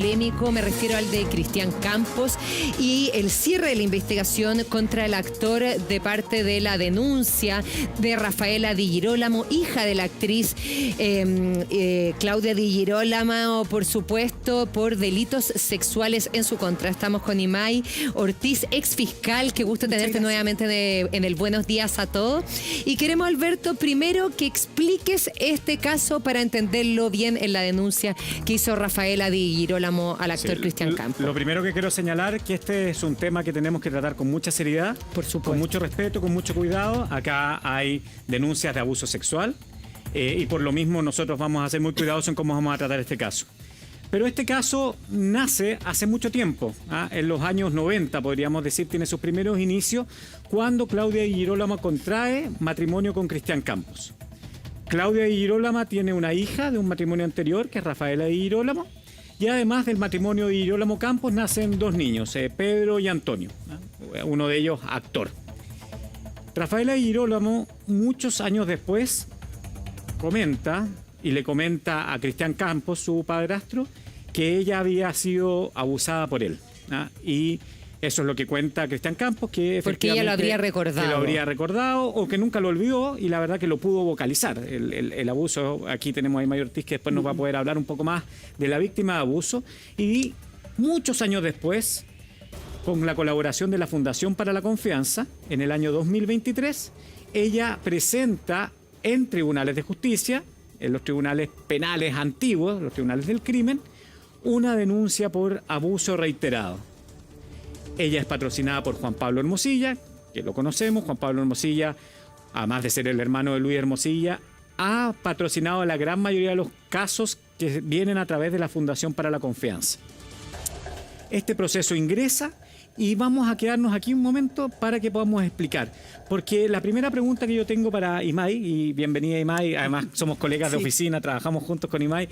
polémico, me refiero al de Cristian Campos y el cierre de la investigación contra el actor de parte de la denuncia de Rafaela Di Girolamo, hija de la actriz Claudia Di Girolamo, por supuesto, por delitos sexuales en su contra. Estamos con Imay Ortiz, ex fiscal. Qué gusto tenerte nuevamente en el Buenos Días a Todos. Y queremos, Alberto, primero que expliques este caso para entenderlo bien en la denuncia que hizo Rafaela Di Girolamo al actor Cristian Campos. Lo primero que quiero señalar es que este es un tema que tenemos que tratar con mucha seriedad, por supuesto, con mucho respeto, con mucho cuidado. Acá hay denuncias de abuso sexual y por lo mismo nosotros vamos a ser muy cuidadosos en cómo vamos a tratar este caso. Pero este caso nace hace mucho tiempo, en los años 90, podríamos decir, tiene sus primeros inicios, cuando Claudia Di Girolamo contrae matrimonio con Cristian Campos. Claudia Di Girolamo tiene una hija de un matrimonio anterior, que es Rafaela Di Girolamo, y además del matrimonio de Girolamo Campos nacen dos niños, Pedro y Antonio, uno de ellos actor. Rafaela Di Girolamo, muchos años después, comenta y le comenta a Cristian Campos, su padrastro, que ella había sido abusada por él. Y eso es lo que cuenta Cristian Campos, que porque ella lo habría recordado. Que lo habría recordado o que nunca lo olvidó y la verdad que lo pudo vocalizar. El abuso, aquí tenemos a Imay Ortiz que después nos va a poder hablar un poco más de la víctima de abuso. Y muchos años después, con la colaboración de la Fundación para la Confianza, en el año 2023, ella presenta en tribunales de justicia, en los tribunales penales antiguos, los tribunales del crimen, una denuncia por abuso reiterado. Ella es patrocinada por Juan Pablo Hermosilla, que lo conocemos. Juan Pablo Hermosilla, además de ser el hermano de Luis Hermosilla, ha patrocinado la gran mayoría de los casos que vienen a través de la Fundación para la Confianza. Este proceso ingresa y vamos a quedarnos aquí un momento para que podamos explicar. Porque la primera pregunta que yo tengo para Imay, y bienvenida Imay, además somos colegas de oficina, trabajamos juntos con Imay,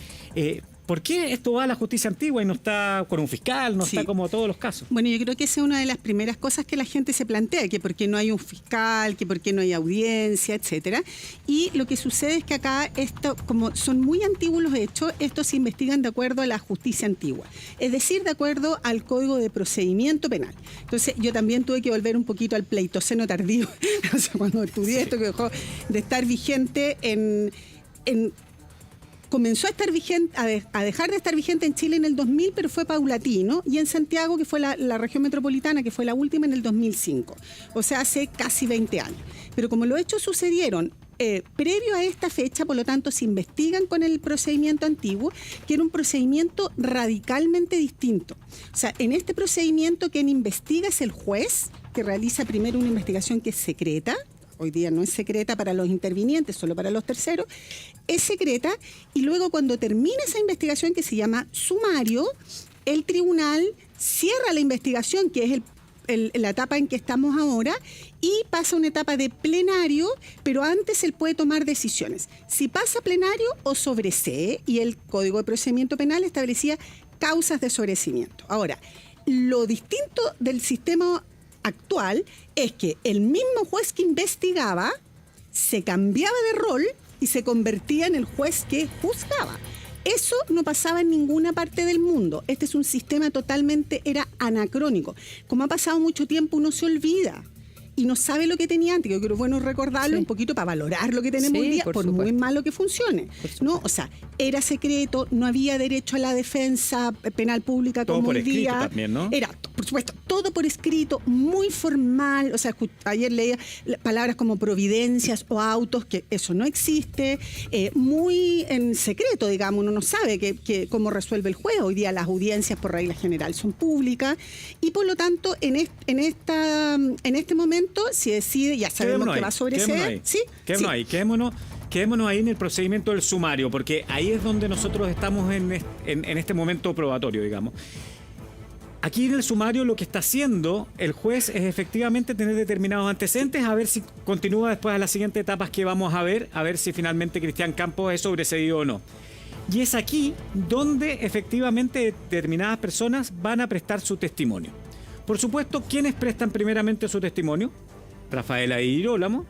¿por qué esto va a la justicia antigua y no está con un fiscal, no está como todos los casos? Bueno, yo creo que esa es una de las primeras cosas que la gente se plantea, que por qué no hay un fiscal, que por qué no hay audiencia, etcétera. Y lo que sucede es que acá, como son muy antiguos los hechos, estos se investigan de acuerdo a la justicia antigua, es decir, de acuerdo al Código de Procedimiento Penal. Entonces, yo también tuve que volver un poquito al Pleistoceno tardío, o sea, cuando estudié esto, que dejó de estar vigente comenzó a estar vigente, a dejar de estar vigente en Chile en el 2000, pero fue paulatino, y en Santiago, que fue la región metropolitana, que fue la última, en el 2005, o sea, hace casi 20 años. Pero como los hechos sucedieron previo a esta fecha, por lo tanto, se investigan con el procedimiento antiguo, que era un procedimiento radicalmente distinto. O sea, en este procedimiento quien investiga es el juez, que realiza primero una investigación que es secreta. Hoy día no es secreta para los intervinientes, solo para los terceros, es secreta, y luego cuando termina esa investigación, que se llama sumario, el tribunal cierra la investigación, que es la etapa en que estamos ahora, y pasa a una etapa de plenario, pero antes él puede tomar decisiones. Si pasa a plenario o sobresee, y el Código de Procedimiento Penal establecía causas de sobreseimiento. Ahora, lo distinto del sistema actual es que el mismo juez que investigaba se cambiaba de rol y se convertía en el juez que juzgaba. Eso no pasaba en ninguna parte del mundo. Este es un sistema era anacrónico. Como ha pasado mucho tiempo, uno se olvida y no sabe lo que tenía antes. Yo creo que es bueno recordarlo un poquito para valorar lo que tenemos hoy día, por muy malo que funcione. ¿No? O sea, era secreto, no había derecho a la defensa penal pública todo como por hoy día. Escrito también, ¿no? Era, por supuesto, todo por escrito, muy formal. O sea, ayer leía palabras como providencias o autos, que eso no existe. Muy en secreto, digamos, uno no sabe cómo resuelve el juez. Hoy día las audiencias por regla general son públicas y por lo tanto en este momento si decide, ya sabemos que va a sobreseer. Quedémonos ahí en el procedimiento del sumario, porque ahí es donde nosotros estamos en este momento probatorio, digamos. Aquí en el sumario lo que está haciendo el juez es efectivamente tener determinados antecedentes, a ver si continúa después a las siguientes etapas que vamos a ver si finalmente Cristian Campos es sobreseído o no. Y es aquí donde efectivamente determinadas personas van a prestar su testimonio. Por supuesto, ¿quiénes prestan primeramente su testimonio? Rafaela Di Girolamo,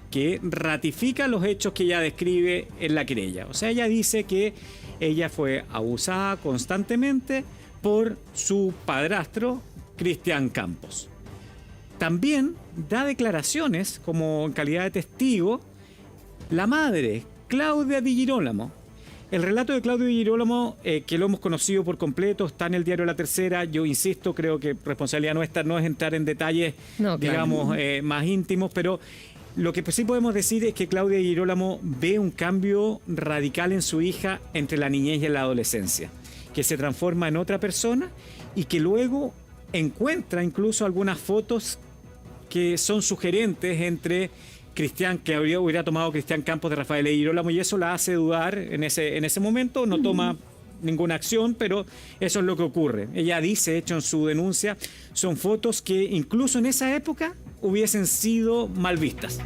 que ratifica los hechos que ella describe en la querella. O sea, ella dice que ella fue abusada constantemente por su padrastro, Cristian Campos. También da declaraciones como en calidad de testigo la madre, Claudia Di Girolamo. El relato de Claudia Di Girolamo, que lo hemos conocido por completo, está en el diario La Tercera. Yo insisto, creo que responsabilidad nuestra no es entrar en detalles, digamos, más íntimos, pero lo que sí podemos decir es que Claudia Di Girolamo ve un cambio radical en su hija entre la niñez y la adolescencia, que se transforma en otra persona y que luego encuentra incluso algunas fotos que son sugerentes entre Cristian, que hubiera tomado Cristian Campos de Rafael Di Girolamo, y eso la hace dudar en ese momento. No toma ninguna acción, pero eso es lo que ocurre. Ella dice, de hecho, en su denuncia, son fotos que incluso en esa época hubiesen sido mal vistas.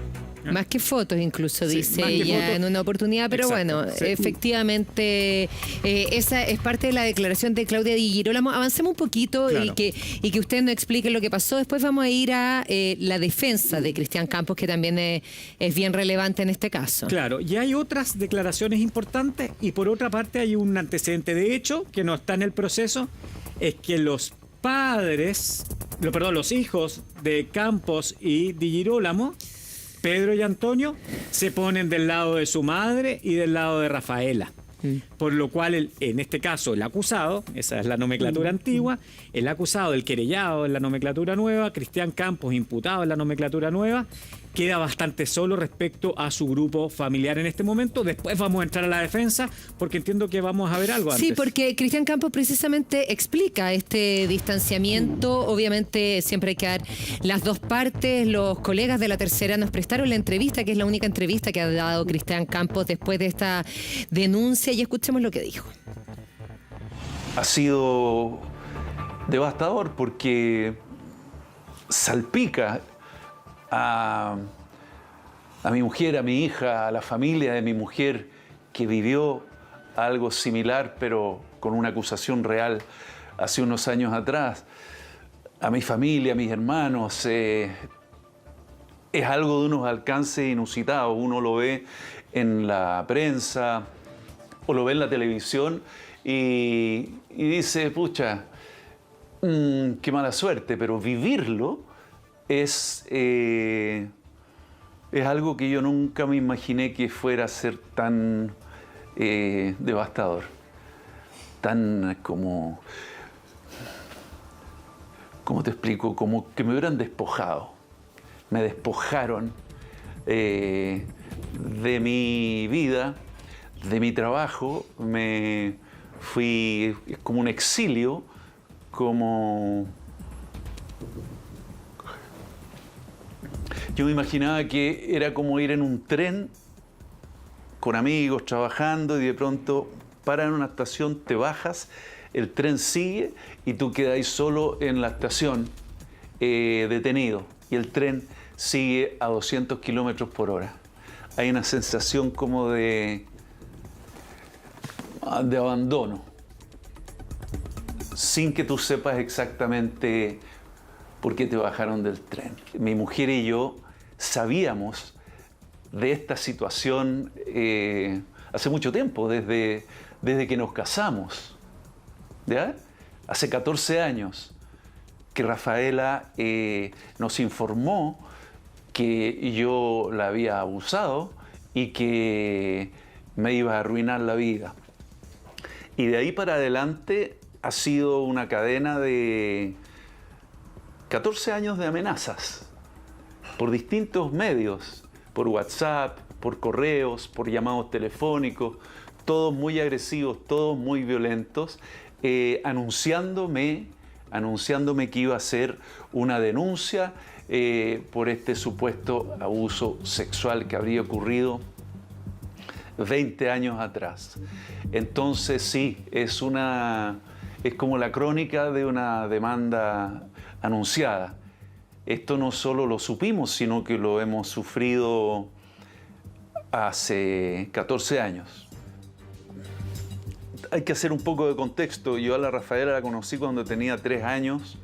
Más que fotos, incluso, Sí, dice más que ella fotos. en una oportunidad, pero Exacto, bueno, sí. efectivamente, esa es parte de la declaración de Claudia Di Girolamo. Avancemos un poquito. Claro. y que usted nos explique lo que pasó. Después vamos a ir a la defensa de Cristian Campos, que también es bien relevante en este caso. Claro, y hay otras declaraciones importantes, y por otra parte hay un antecedente de hecho que no está en el proceso, es que los hijos de Campos y Di Girolamo, Pedro y Antonio, se ponen del lado de su madre y del lado de Rafaela. Por lo cual, en este caso, el acusado, esa es la nomenclatura antigua, el acusado, el querellado en la nomenclatura nueva, Cristian Campos, imputado en la nomenclatura nueva, queda bastante solo respecto a su grupo familiar en este momento. Después vamos a entrar a la defensa, porque entiendo que vamos a ver algo antes. Sí, porque Cristian Campos precisamente explica este distanciamiento. Obviamente siempre hay que dar las dos partes. Los colegas de La Tercera nos prestaron la entrevista, que es la única entrevista que ha dado Cristian Campos después de esta denuncia, y escuchemos lo que dijo. Ha sido devastador porque salpica a mi mujer, a mi hija, a la familia de mi mujer, que vivió algo similar, pero con una acusación real hace unos años atrás, a mi familia, a mis hermanos. Es algo de unos alcances inusitados. Uno lo ve en la prensa o lo ve en la televisión y dice, pucha, qué mala suerte, pero vivirlo es algo que yo nunca me imaginé que fuera a ser tan devastador, tan como, ¿cómo te explico? Como que me hubieran despojado. Me despojaron de mi vida, de mi trabajo. Me fui como un exilio, como... Yo me imaginaba que era como ir en un tren con amigos, trabajando, y de pronto paran en una estación, te bajas, el tren sigue y tú quedas ahí solo en la estación, detenido, y el tren sigue a 200 kilómetros por hora. Hay una sensación como de abandono, sin que tú sepas exactamente por qué te bajaron del tren. Mi mujer y yo sabíamos de esta situación hace mucho tiempo, desde que nos casamos. ¿Ya? Hace 14 años que Rafaela nos informó que yo la había abusado y que me iba a arruinar la vida. Y de ahí para adelante ha sido una cadena de 14 años de amenazas por distintos medios, por WhatsApp, por correos, por llamados telefónicos, todos muy agresivos, todos muy violentos, anunciándome que iba a hacer una denuncia por este supuesto abuso sexual que habría ocurrido 20 años atrás. Entonces sí, es como la crónica de una demanda anunciada. Esto no solo lo supimos, sino que lo hemos sufrido hace 14 años. Hay que hacer un poco de contexto. Yo a la Rafaela la conocí cuando tenía 3 años,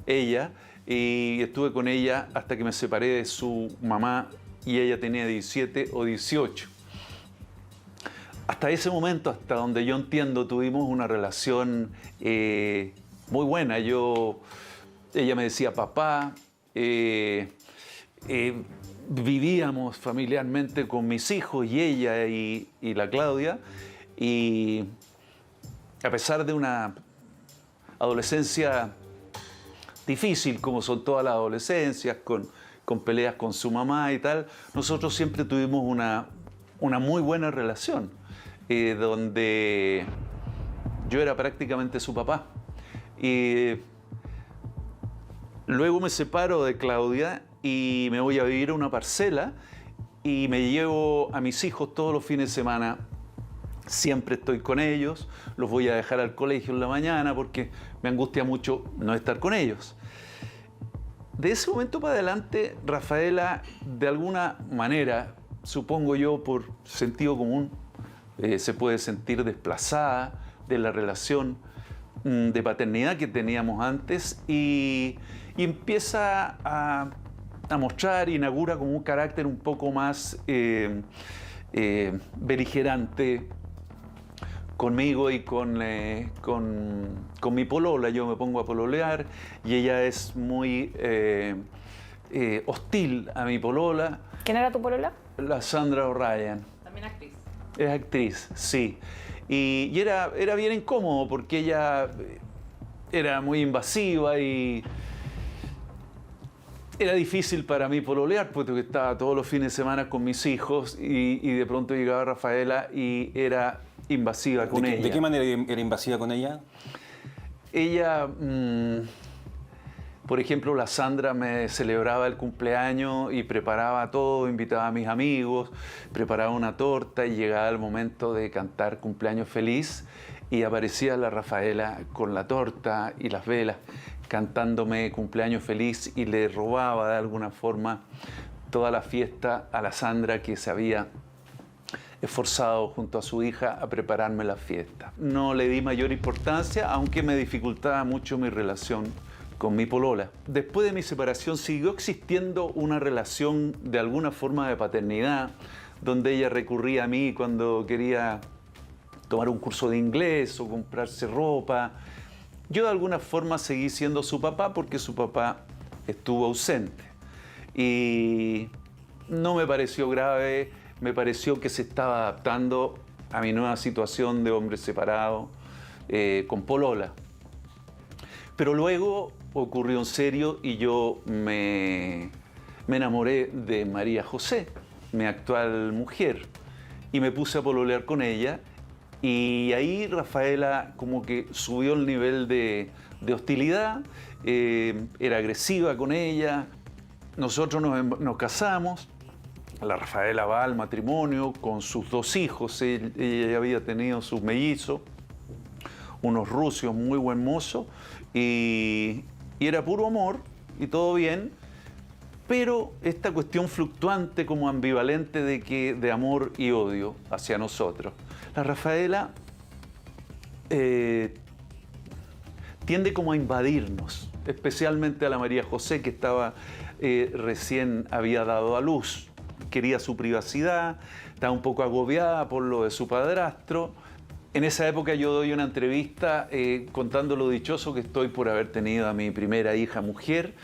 ella, y estuve con ella hasta que me separé de su mamá y ella tenía 17 o 18. hasta ese momento, hasta donde yo entiendo, tuvimos una relación muy buena. Ella me decía papá, vivíamos familiarmente con mis hijos y ella y la Claudia, y a pesar de una adolescencia difícil, como son todas las adolescencias, con peleas con su mamá y tal, nosotros siempre tuvimos una muy buena relación, donde yo era prácticamente su papá. Y luego me separo de Claudia y me voy a vivir a una parcela y me llevo a mis hijos todos los fines de semana. Siempre estoy con ellos, los voy a dejar al colegio en la mañana porque me angustia mucho no estar con ellos. De ese momento para adelante, Rafaela, de alguna manera, supongo yo por sentido común, se puede sentir desplazada de la relación de paternidad que teníamos antes y empieza a mostrar, inaugura como un carácter un poco más beligerante conmigo y con mi polola. Yo me pongo a pololear y ella es muy hostil a mi polola. ¿Quién era tu polola? La Sandra O'Ryan. También actriz. Es actriz, sí. Y era bien incómodo porque ella era muy invasiva y era difícil para mí pololear porque estaba todos los fines de semana con mis hijos y de pronto llegaba Rafaela y era invasiva con ella. ¿De qué manera era invasiva con ella? Ella, por ejemplo, la Sandra me celebraba el cumpleaños y preparaba todo, invitaba a mis amigos, preparaba una torta y llegaba el momento de cantar cumpleaños feliz y aparecía la Rafaela con la torta y las velas cantándome cumpleaños feliz y le robaba de alguna forma toda la fiesta a la Sandra que se había esforzado junto a su hija a prepararme la fiesta. No le di mayor importancia, aunque me dificultaba mucho mi relación con mi polola. Después de mi separación siguió existiendo una relación de alguna forma de paternidad, donde ella recurría a mí cuando quería tomar un curso de inglés o comprarse ropa. Yo de alguna forma seguí siendo su papá porque su papá estuvo ausente. Y no me pareció grave, me pareció que se estaba adaptando a mi nueva situación de hombre separado con polola. Pero luego ocurrió en serio y yo me enamoré de María José, mi actual mujer, y me puse a pololear con ella. Y ahí Rafaela como que subió el nivel de hostilidad, era agresiva con ella. Nosotros nos casamos. La Rafaela va al matrimonio con sus 2 hijos. Ella ya había tenido sus mellizos, unos rusios muy buen mozo, y era puro amor y todo bien, pero esta cuestión fluctuante como ambivalente de amor y odio hacia nosotros. La Rafaela tiende como a invadirnos, especialmente a la María José, que recién había dado a luz. Quería su privacidad, estaba un poco agobiada por lo de su padrastro. En esa época yo doy una entrevista contando lo dichoso que estoy por haber tenido a mi primera hija mujer.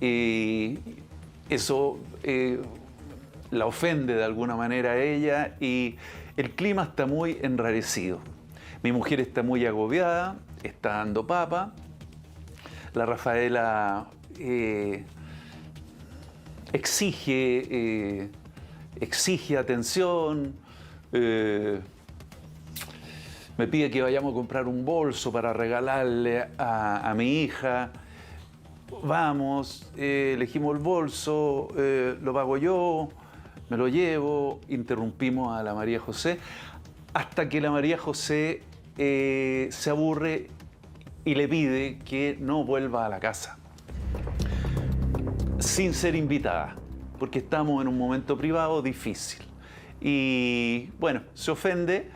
Eso la ofende de alguna manera a ella y el clima está muy enrarecido. Mi mujer está muy agobiada, está dando papa. La Rafaela exige atención, me pide que vayamos a comprar un bolso para regalarle a mi hija. Vamos, elegimos el bolso, lo pago yo, me lo llevo, interrumpimos a la María José, hasta que la María José se aburre y le pide que no vuelva a la casa sin ser invitada, porque estamos en un momento privado difícil. Y bueno, se ofende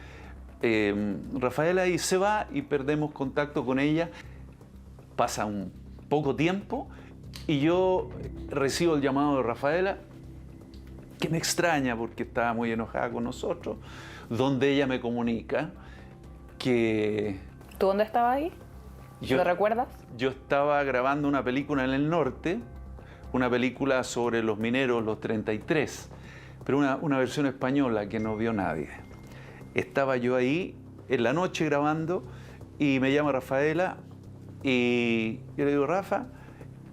Rafaela y se va y perdemos contacto con ella. Pasa un poco tiempo y yo recibo el llamado de Rafaela, que me extraña porque estaba muy enojada con nosotros, donde ella me comunica que... ¿Tú dónde estabas ahí? ¿Lo recuerdas? Yo estaba grabando una película en el norte, una película sobre los mineros, los 33, pero una versión española que no vio nadie. Estaba yo ahí en la noche grabando y me llama Rafaela y yo le digo, Rafa,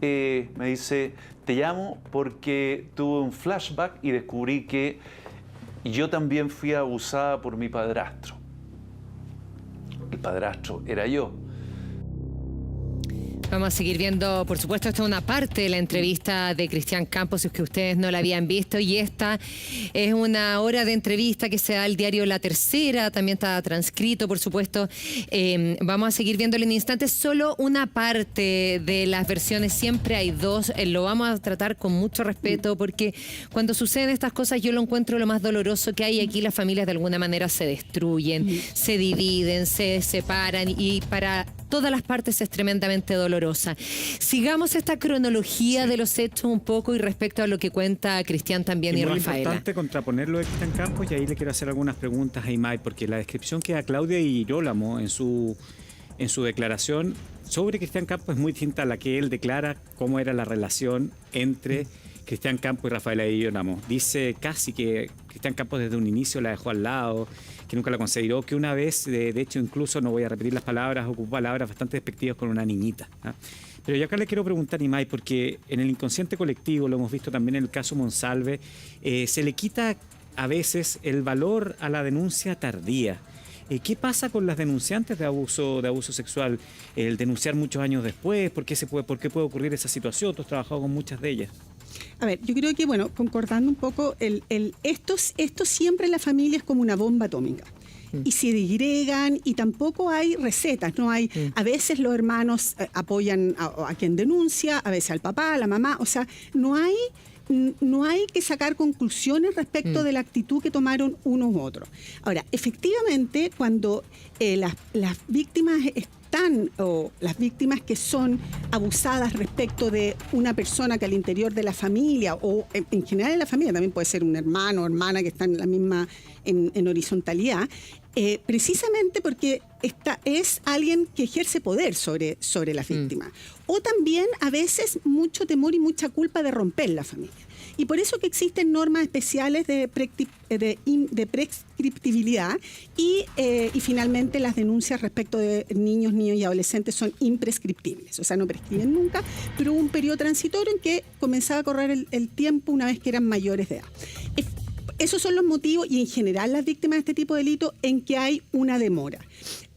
me dice, te llamo porque tuve un flashback y descubrí que yo también fui abusada por mi padrastro. El padrastro era yo. Vamos a seguir viendo, por supuesto, esta es una parte de la entrevista de Cristian Campos, si es que ustedes no la habían visto, y esta es una hora de entrevista que se da al diario La Tercera, también está transcrito, por supuesto. Vamos a seguir viéndolo en instantes, solo una parte de las versiones, siempre hay dos, lo vamos a tratar con mucho respeto, porque cuando suceden estas cosas yo lo encuentro lo más doloroso que hay. Aquí las familias de alguna manera se destruyen, se dividen, se separan, y para todas las partes es tremendamente dolorosa. Sigamos esta cronología de los hechos un poco y respecto a lo que cuenta Cristian también y Rafaela. Es muy importante contraponerlo de Cristian Campos, y ahí le quiero hacer algunas preguntas a Imai, porque la descripción que da Claudia Di Girolamo en su declaración sobre Cristian Campos es muy distinta a la que él declara cómo era la relación entre Cristian Campos y Rafaela Di Girolamo. Dice casi que Cristian Campos desde un inicio la dejó al lado, que nunca la consideró, que una vez, de hecho, incluso, no voy a repetir las palabras, ocupó palabras bastante despectivas con una niñita. Pero yo acá le quiero preguntar, Imai, porque en el inconsciente colectivo, lo hemos visto también en el caso Monsalve, se le quita a veces el valor a la denuncia tardía. ¿Qué pasa con las denunciantes de abuso sexual? El denunciar muchos años después, ¿por qué puede ocurrir esa situación? Tú has trabajado con muchas de ellas. A ver, yo creo que, bueno, concordando un poco, esto siempre en la familia es como una bomba atómica. Y se digregan y tampoco hay recetas, no hay. A veces los hermanos apoyan a quien denuncia, a veces al papá, a la mamá, o sea, no hay que sacar conclusiones respecto de la actitud que tomaron uno u otro. Ahora, efectivamente, cuando las víctimas o las víctimas que son abusadas respecto de una persona que al interior de la familia, o en general en la familia, también puede ser un hermano o hermana que están en la misma en horizontalidad, precisamente porque es alguien que ejerce poder sobre la víctima. O también a veces mucho temor y mucha culpa de romper la familia. Y por eso que existen normas especiales de prescriptibilidad y finalmente las denuncias respecto de niños y adolescentes son imprescriptibles. O sea, no prescriben nunca, pero hubo un periodo transitorio en que comenzaba a correr el tiempo una vez que eran mayores de edad. Esos son los motivos, y en general las víctimas de este tipo de delito, en que hay una demora.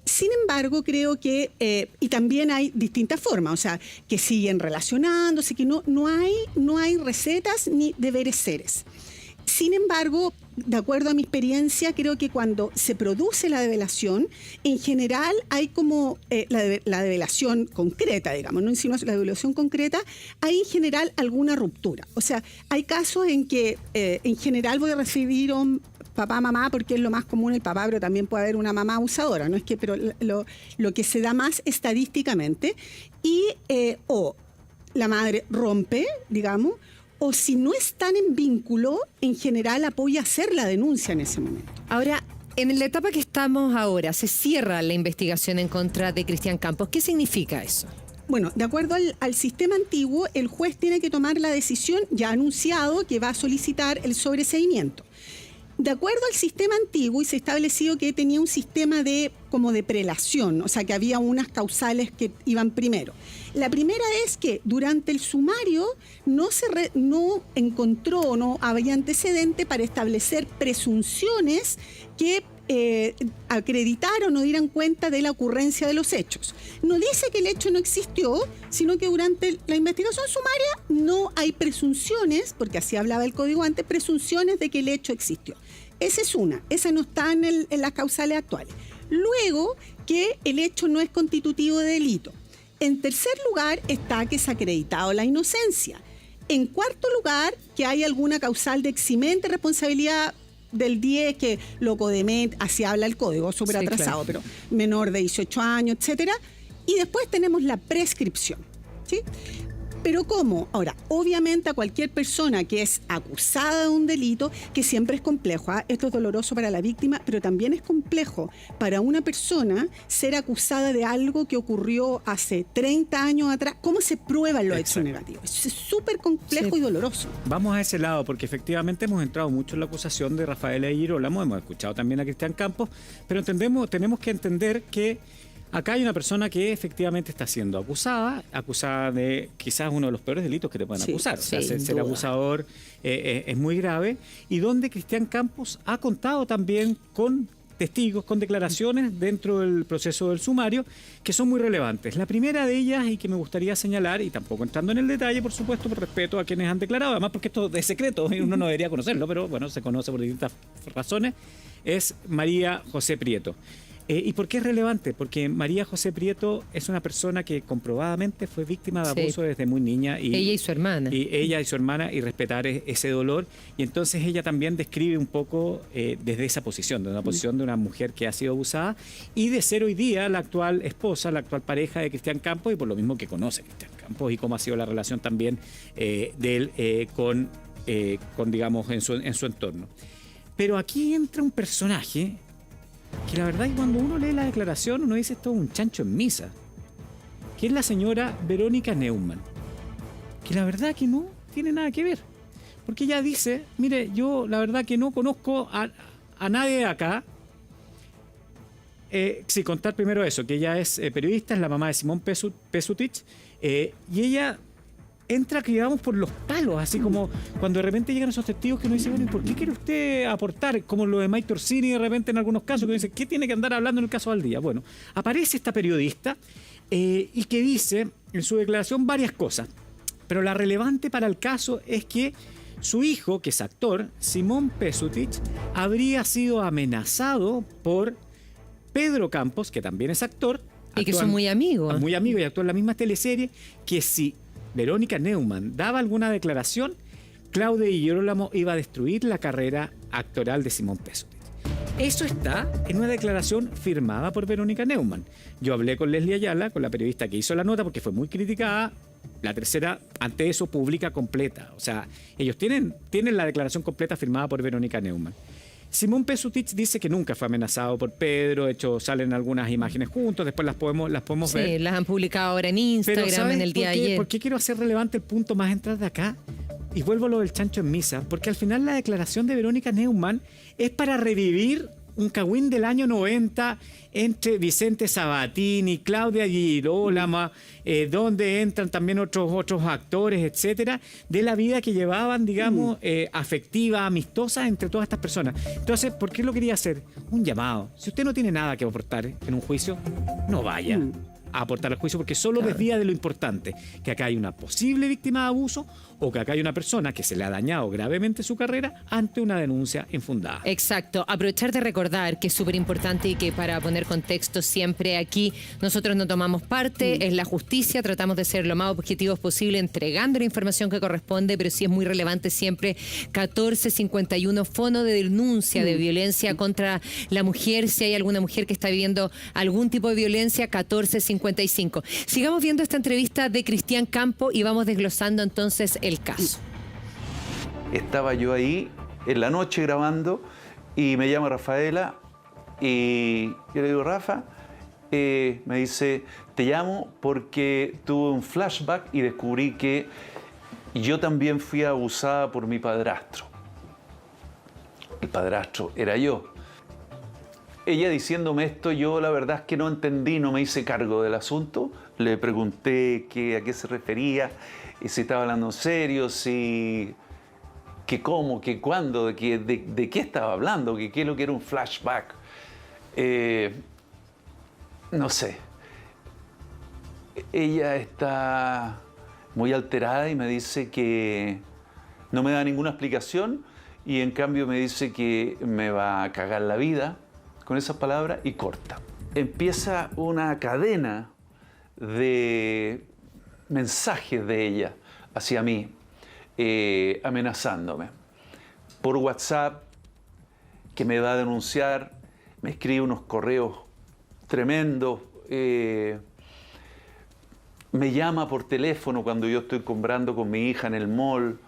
Sin embargo, creo que, y también hay distintas formas, o sea, que siguen relacionándose, que no hay recetas ni deberes seres. Sin embargo, de acuerdo a mi experiencia, creo que cuando se produce la develación, en general hay como la develación concreta, digamos, no insinuación, la develación concreta, hay en general alguna ruptura. O sea, hay casos en que en general voy a recibir un papá, mamá, porque es lo más común el papá, pero también puede haber una mamá abusadora, ¿no? Pero lo que se da más estadísticamente, y o la madre rompe, digamos, o si no están en vínculo, en general apoya hacer la denuncia en ese momento. Ahora, en la etapa que estamos ahora, se cierra la investigación en contra de Cristian Campos. ¿Qué significa eso? Bueno, de acuerdo al sistema antiguo, el juez tiene que tomar la decisión, ya anunciado, que va a solicitar el sobreseimiento. De acuerdo al sistema antiguo, y se ha establecido que tenía un sistema como de prelación, o sea, que había unas causales que iban primero. La primera es que durante el sumario no encontró, no había antecedente para establecer presunciones que acreditaron o dieran cuenta de la ocurrencia de los hechos. No dice que el hecho no existió, sino que durante la investigación sumaria no hay presunciones, porque así hablaba el código antes, presunciones de que el hecho existió. Esa no está en las causales actuales. Luego, que el hecho no es constitutivo de delito. En tercer lugar, está que se ha acreditado la inocencia. En cuarto lugar, que hay alguna causal de eximente responsabilidad del 10, que lo CODEMET, así habla el código, súper atrasado, claro, pero menor de 18 años, etcétera. Y después tenemos la prescripción, ¿sí? Pero ¿cómo? Ahora, obviamente a cualquier persona que es acusada de un delito, que siempre es complejo, ¿ah? Esto es doloroso para la víctima, pero también es complejo para una persona ser acusada de algo que ocurrió hace 30 años atrás. ¿Cómo se prueban los hechos negativos? Eso es súper complejo y doloroso. Vamos a ese lado, porque efectivamente hemos entrado mucho en la acusación de Rafaela de Girolamo, hemos escuchado también a Cristian Campos, pero tenemos que entender que acá hay una persona que efectivamente está siendo acusada de quizás uno de los peores delitos que te pueden acusar. O sea, ser abusador es muy grave, y donde Cristian Campos ha contado también con testigos, con declaraciones dentro del proceso del sumario que son muy relevantes. La primera de ellas, y que me gustaría señalar, y tampoco entrando en el detalle, por supuesto, por respeto a quienes han declarado, además porque esto es secreto y uno no debería conocerlo, pero bueno, se conoce por distintas razones, es María José Prieto. ¿Y por qué es relevante? Porque María José Prieto es una persona que comprobadamente fue víctima de abuso desde muy niña. Ella y su hermana. Y respetar ese dolor. Y entonces ella también describe un poco desde esa posición, de una posición de una mujer que ha sido abusada, y de ser hoy día la actual esposa, la actual pareja de Cristian Campos, y por lo mismo que conoce a Cristian Campos y cómo ha sido la relación también de él con digamos, en su entorno. Pero aquí entra un personaje que la verdad es que cuando uno lee la declaración uno dice esto es un chancho en misa, que es la señora Verónica Neumann, que la verdad que no tiene nada que ver, porque ella dice, mire, yo la verdad que no conozco a nadie de acá. Sí, contar primero eso, que ella es periodista, es la mamá de Simón Pesutich, y ella entra, que digamos, por los palos, así como cuando de repente llegan esos testigos que uno dice, bueno, ¿y por qué quiere usted aportar? Como lo de Mike Torsini de repente en algunos casos, que uno dice, ¿qué tiene que andar hablando en el caso Valdía? Bueno, aparece esta periodista y que dice en su declaración varias cosas, pero la relevante para el caso es que su hijo, que es actor, Simón Pesutich, habría sido amenazado por Pedro Campos, que también es actor. Y que son muy amigos. Muy amigos y actúa en la misma teleserie, que si Verónica Neumann daba alguna declaración, Claudia Di Girolamo iba a destruir la carrera actoral de Simón Pesutich. Eso está en una declaración firmada por Verónica Neumann. Yo hablé con Leslie Ayala, con la periodista que hizo la nota, porque fue muy criticada. La tercera, ante eso, publica completa. O sea, ellos tienen la declaración completa firmada por Verónica Neumann. Simón Pesutich dice que nunca fue amenazado por Pedro, de hecho salen algunas imágenes juntos, después las podemos ver. Sí, las han publicado ahora en Instagram, en el día de ayer. ¿Por qué quiero hacer relevante el punto más entrar de acá? Y vuelvo a lo del chancho en misa, porque al final la declaración de Verónica Neumann es para revivir un cagüín del año 90 entre Vicente Sabatini y Claudia Di Girolamo, donde entran también otros actores, etcétera, de la vida que llevaban, digamos, afectiva, amistosa entre todas estas personas. Entonces, ¿por qué lo quería hacer? Un llamado. Si usted no tiene nada que aportar en un juicio, no vaya a aportar al juicio, porque solo desvía de lo importante, que acá hay una posible víctima de abuso o que acá hay una persona que se le ha dañado gravemente su carrera ante una denuncia infundada. Exacto. Aprovechar de recordar que es súper importante y que para poner contexto siempre aquí nosotros no tomamos parte, es la justicia, tratamos de ser lo más objetivos posible entregando la información que corresponde, pero sí es muy relevante siempre 1451 fono de denuncia de violencia contra la mujer, si hay alguna mujer que está viviendo algún tipo de violencia, 1455. Sigamos viendo esta entrevista de Cristian Campos y vamos desglosando entonces el caso. Estaba yo ahí en la noche grabando y me llama Rafaela y yo le digo, Rafa, me dice, te llamo porque tuve un flashback y descubrí que yo también fui abusada por mi padrastro. El padrastro era yo. Ella diciéndome esto, yo la verdad es que no entendí, no me hice cargo del asunto. Le pregunté a qué se refería, y si estaba hablando en serio, que cómo, que cuándo, de qué estaba hablando, que qué es lo que era un flashback. No sé. Ella está muy alterada y me dice que no me da ninguna explicación y en cambio me dice que me va a cagar la vida con esas palabras y corta. Empieza una cadena de mensajes de ella hacia mí, amenazándome. Por WhatsApp, que me va a denunciar, me escribe unos correos tremendos, me llama por teléfono cuando yo estoy comprando con mi hija en el mall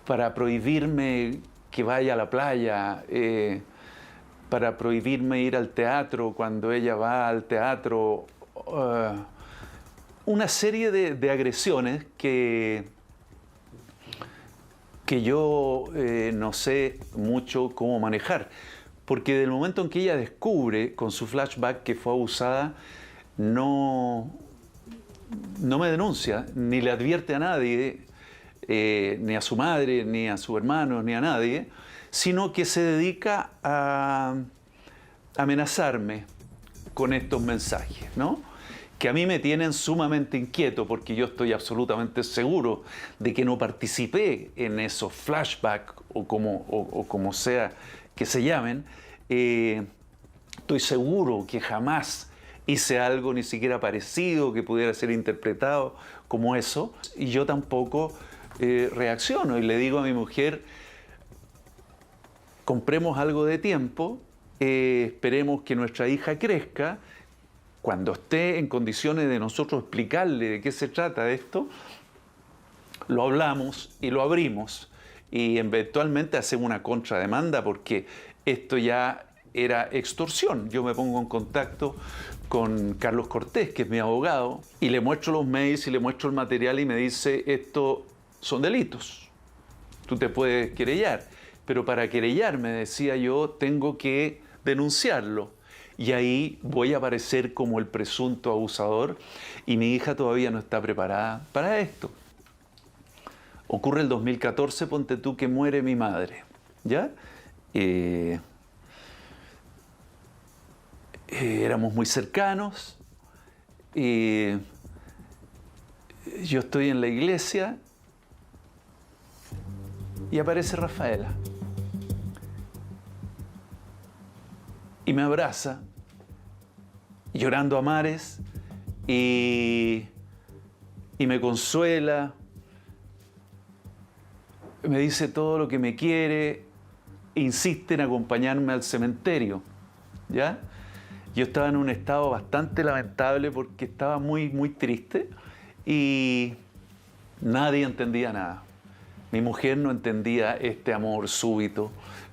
para prohibirme que vaya a la playa, para prohibirme ir al teatro cuando ella va al teatro. Una serie de agresiones que yo no sé mucho cómo manejar. Porque del momento en que ella descubre con su flashback que fue abusada, no me denuncia, ni le advierte a nadie, ni a su madre, ni a su hermano, ni a nadie, sino que se dedica a amenazarme con estos mensajes, ¿no? Que a mí me tienen sumamente inquieto porque yo estoy absolutamente seguro de que no participé en esos flashbacks o como sea que se llamen. Estoy seguro que jamás hice algo ni siquiera parecido que pudiera ser interpretado como eso, y yo tampoco reacciono y le digo a mi mujer: compremos algo de tiempo, esperemos que nuestra hija crezca. Cuando esté en condiciones de nosotros explicarle de qué se trata esto, lo hablamos y lo abrimos y eventualmente hacemos una contrademanda porque esto ya era extorsión. Yo me pongo en contacto con Carlos Cortés, que es mi abogado, y le muestro los mails y le muestro el material y me dice: esto son delitos, tú te puedes querellar, pero para querellarme, decía yo, tengo que denunciarlo. Y ahí voy a aparecer como el presunto abusador y mi hija todavía no está preparada para esto. Ocurre el 2014, ponte tú, que muere mi madre, ¿ya? Éramos muy cercanos, yo estoy en la iglesia y aparece Rafaela. Y me abraza, llorando a mares, y me consuela, me dice todo lo que me quiere, insiste en acompañarme al cementerio, ¿ya? Yo estaba en un estado bastante lamentable porque estaba muy, muy triste y nadie entendía nada. Mi mujer no entendía este amor súbito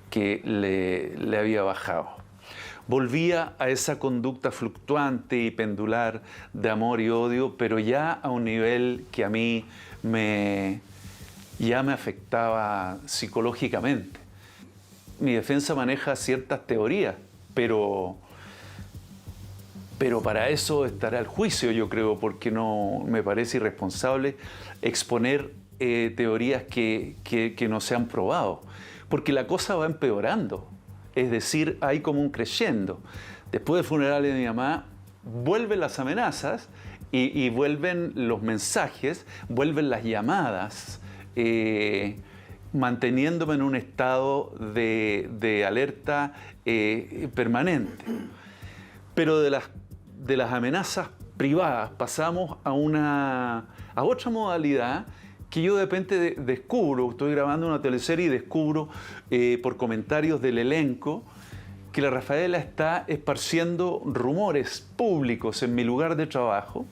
que le había bajado. Volvía a esa conducta fluctuante y pendular de amor y odio, pero ya a un nivel que a mí ya me afectaba psicológicamente. Mi defensa maneja ciertas teorías, pero para eso estará el juicio, yo creo, porque no me parece irresponsable exponer teorías que no se han probado, porque la cosa va empeorando. Es decir, hay como un creyendo. Después del funeral de mi mamá, vuelven las amenazas y vuelven los mensajes, vuelven las llamadas, manteniéndome en un estado de alerta permanente. Pero de las amenazas privadas pasamos a otra modalidad que yo de repente descubro. Estoy grabando una teleserie y descubro por comentarios del elenco que la Rafaela está esparciendo rumores públicos en mi lugar de trabajo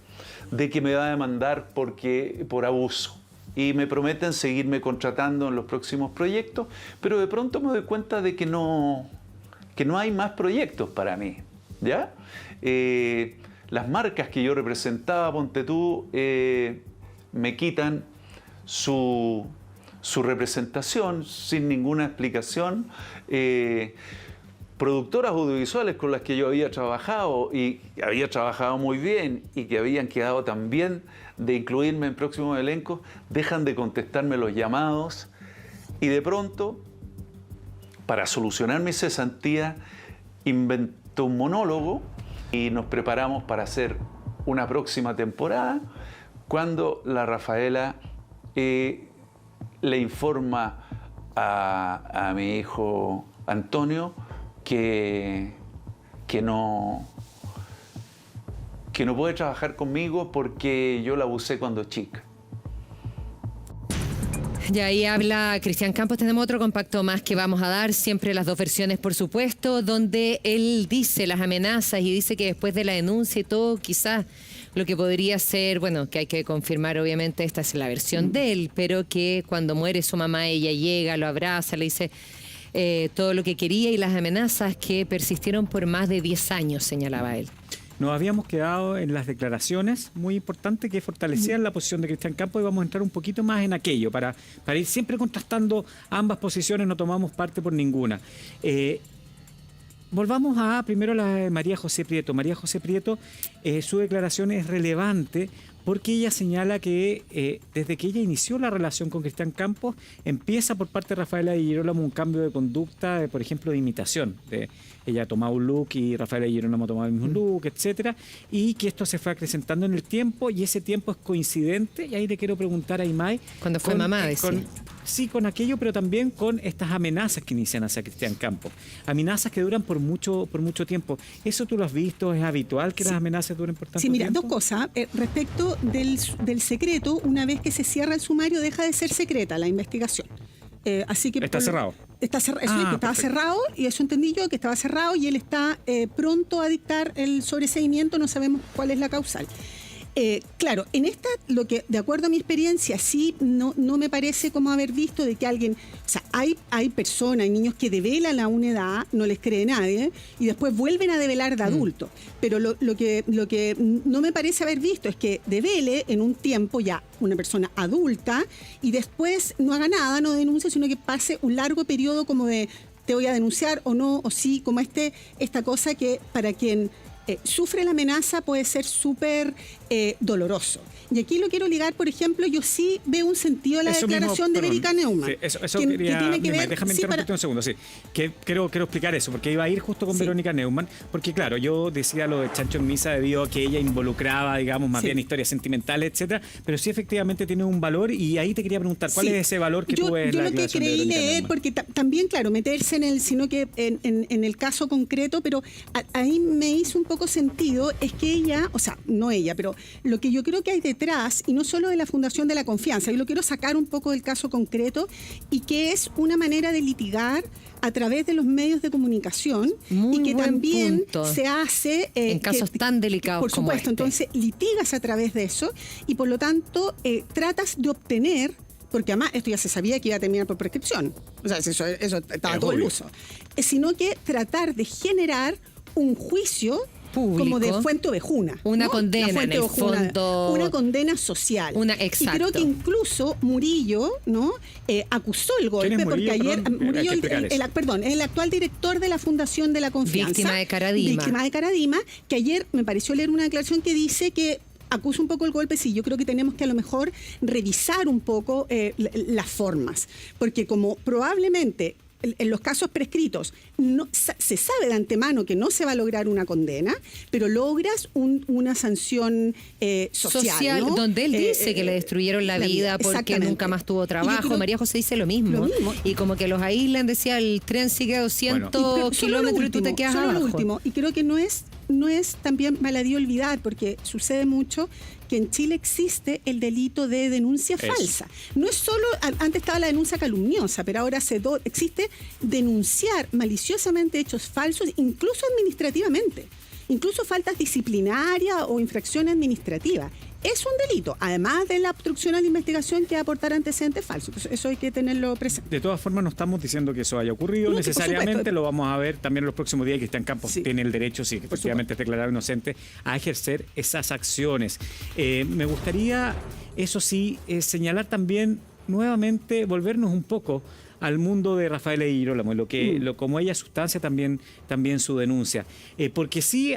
de que me va a demandar por abuso. Y me prometen seguirme contratando en los próximos proyectos, pero de pronto me doy cuenta de que no hay más proyectos para mí, ¿ya? Las marcas que yo representaba, ponte tú, me quitan su representación sin ninguna explicación. Productoras audiovisuales con las que yo había trabajado y había trabajado muy bien y que habían quedado tan bien de incluirme en próximos elencos, dejan de contestarme los llamados y de pronto, para solucionar mi cesantía, invento un monólogo y nos preparamos para hacer una próxima temporada cuando la Rafaela le informa a mi hijo Antonio que no puede trabajar conmigo porque yo la abusé cuando chica. Y ahí habla Cristian Campos. Tenemos otro compacto más que vamos a dar, siempre las dos versiones, por supuesto, donde él dice las amenazas y dice que después de la denuncia y todo, quizás lo que podría ser, bueno, que hay que confirmar, obviamente, esta es la versión de él, pero que cuando muere su mamá, ella llega, lo abraza, le dice todo lo que quería y las amenazas que persistieron por más de 10 años, señalaba él. Nos habíamos quedado en las declaraciones muy importantes que fortalecían la posición de Cristian Campos y vamos a entrar un poquito más en aquello para ir siempre contrastando ambas posiciones, no tomamos parte por ninguna. Volvamos a primero la de María José Prieto. María José Prieto, su declaración es relevante porque ella señala que desde que ella inició la relación con Cristian Campos, empieza por parte de Rafaela Di Girolamo un cambio de conducta, por ejemplo, de imitación. Ella tomaba un look y Rafaela Di Girolamo tomaba el mismo look, etcétera, y que esto se fue acrecentando en el tiempo y ese tiempo es coincidente, y ahí le quiero preguntar a Imai. Cuando fue mamá, decía. Sí, con aquello, pero también con estas amenazas que inician hacia Cristian Campos. Amenazas que duran por mucho tiempo. ¿Eso tú lo has visto? ¿Es habitual que las amenazas duren por tanto tiempo? Sí, mira, dos cosas. Respecto del secreto, una vez que se cierra el sumario, deja de ser secreta la investigación. Así que está cerrado. Está cerrado, estaba cerrado, y eso entendí yo, que estaba cerrado, y él está pronto a dictar el sobreseimiento, no sabemos cuál es la causal. Claro, en esta, lo que de acuerdo a mi experiencia, sí, no me parece como haber visto de que alguien, o sea, hay personas, hay niños que develan a una edad, no les cree nadie, y después vuelven a develar de adultos. Pero lo que no me parece haber visto es que devele en un tiempo ya una persona adulta y después no haga nada, no denuncie, sino que pase un largo periodo como de te voy a denunciar o no, o sí, como esta cosa que para quien sufre la amenaza puede ser súper doloroso. Y aquí lo quiero ligar, por ejemplo, yo sí veo un sentido a la declaración de Verónica Neumann. Sí, eso quería, tiene que ver, déjame interrumpirte un segundo, sí. Que quiero explicar eso, porque iba a ir justo con Verónica Neumann, porque claro, yo decía lo de Chancho en Misa debido a que ella involucraba, digamos, más bien historias sentimentales, etcétera, pero sí efectivamente tiene un valor, y ahí te quería preguntar, ¿cuál es ese valor que tú ves en la declaración de Verónica Neumann? Porque también, claro, meterse en el, sino que en el caso concreto, pero ahí me hizo un poco sentido, es que ella, o sea, no ella, pero lo que yo creo que hay detrás, y no solo de la Fundación de la Confianza, yo lo quiero sacar un poco del caso concreto, y que es una manera de litigar a través de los medios de comunicación. Muy y que buen también punto. se hace en casos tan delicados por como supuesto, entonces litigas a través de eso y por lo tanto tratas de obtener, porque además esto ya se sabía que iba a terminar por prescripción, o sea, eso estaba todo el uso, sino que tratar de generar un juicio público, como de Fuente Ovejuna. Una condena, en el fondo. Una condena social. Exacto. Y creo que incluso Murillo, ¿no? Acusó el golpe. ¿Quién es Murillo? Porque ayer Murillo, Perdón, el actual director de la Fundación de la Confianza. Víctima de Caradima. Víctima de Caradima, que ayer me pareció leer una declaración que dice que acusa un poco el golpe. Sí, yo creo que tenemos que a lo mejor revisar un poco las formas. Porque como probablemente en los casos prescritos se sabe de antemano que no se va a lograr una condena, pero logras una sanción social, ¿no? Donde él dice que le destruyeron la vida porque nunca más tuvo trabajo. María José dice lo mismo. Y como que los aíslan, decía, el tren sigue a 200 kilómetros y tú te quedas abajo. Lo último, y creo que no es también baladí olvidar, porque sucede mucho que en Chile existe el delito de denuncia falsa. No es solo, antes estaba la denuncia calumniosa, pero ahora existe denunciar maliciosamente hechos falsos, incluso administrativamente, incluso faltas disciplinarias o infracciones administrativas. Es un delito, además de la obstrucción a la investigación que aportar antecedentes falsos. Entonces, eso hay que tenerlo presente. De todas formas, no estamos diciendo que eso haya ocurrido necesariamente, lo vamos a ver también en los próximos días. Cristian Campos tiene el derecho, si efectivamente es declarado inocente, a ejercer esas acciones. Me gustaría, eso sí, señalar también nuevamente, volvernos un poco al mundo de Rafaela Di Girolamo, como ella sustancia también su denuncia. Porque sí,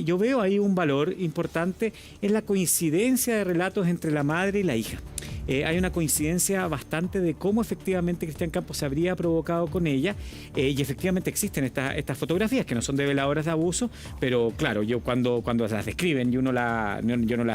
yo veo ahí un valor importante en la coincidencia de relatos entre la madre y la hija. Hay una coincidencia bastante de cómo efectivamente Cristian Campos se habría provocado con ella, y efectivamente existen estas fotografías que no son develadoras de abuso, pero claro, yo cuando las describen, yo no las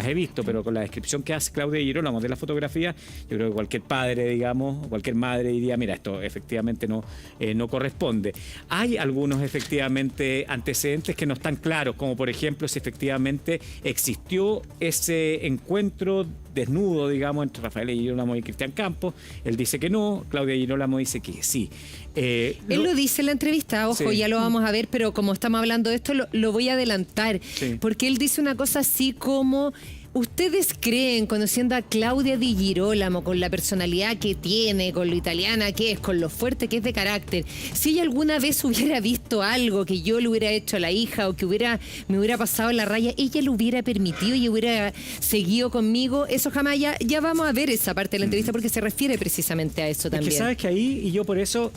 he visto, pero con la descripción que hace Claudia Di Girolamo de la fotografía, yo creo que cualquier padre, digamos, cualquier madre diría, mira, esto efectivamente no corresponde. Hay algunos efectivamente antecedentes que no están claros, como por ejemplo si efectivamente existió ese encuentro desnudo, digamos, entre Rafaela Di Girolamo y Cristian Campos. Él dice que no, Claudia Di Girolamo dice que sí. Él lo dice en la entrevista, ojo, Sí. ya lo vamos a ver, pero como estamos hablando de esto, lo voy a adelantar. Sí. Porque él dice una cosa así como: ¿ustedes creen, conociendo a Claudia Di Girolamo, con la personalidad que tiene, con lo italiana que es, con lo fuerte que es de carácter, si ella alguna vez hubiera visto algo que yo le hubiera hecho a la hija o que me hubiera pasado la raya, ella lo hubiera permitido y hubiera seguido conmigo? Eso jamás. Ya vamos a ver esa parte de la entrevista porque se refiere precisamente a eso también. Es que sabes que ahí, y yo por eso,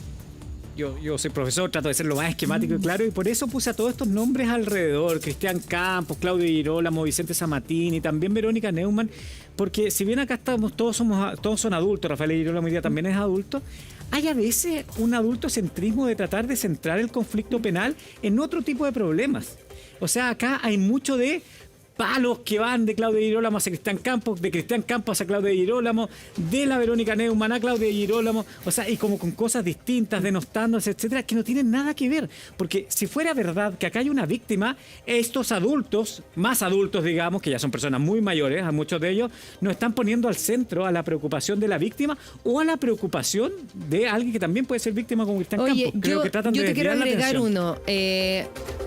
yo soy profesor, trato de ser lo más esquemático y claro, y por eso puse a todos estos nombres alrededor: Cristian Campos, Claudio Di Girolamo, Vicente Samatini, también Verónica Neumann, porque si bien acá estamos, todos son adultos, Rafael Di Girolamo hoy día también es adulto, hay a veces un adultocentrismo de tratar de centrar el conflicto penal en otro tipo de problemas. O sea, acá hay mucho de palos que van de Claudia Di Girolamo hacia Cristian Campos, de Cristian Campos hacia Claudia Di Girolamo, de la Verónica Neumann a Claudia Di Girolamo, o sea, y como con cosas distintas, denostándose, etcétera, que no tienen nada que ver. Porque si fuera verdad que acá hay una víctima, estos adultos, más adultos, digamos, que ya son personas muy mayores, a muchos de ellos, nos están poniendo al centro a la preocupación de la víctima o a la preocupación de alguien que también puede ser víctima como Cristian Oye, Campos. Creo que tratan yo de te quiero desviar la agregar atención. uno.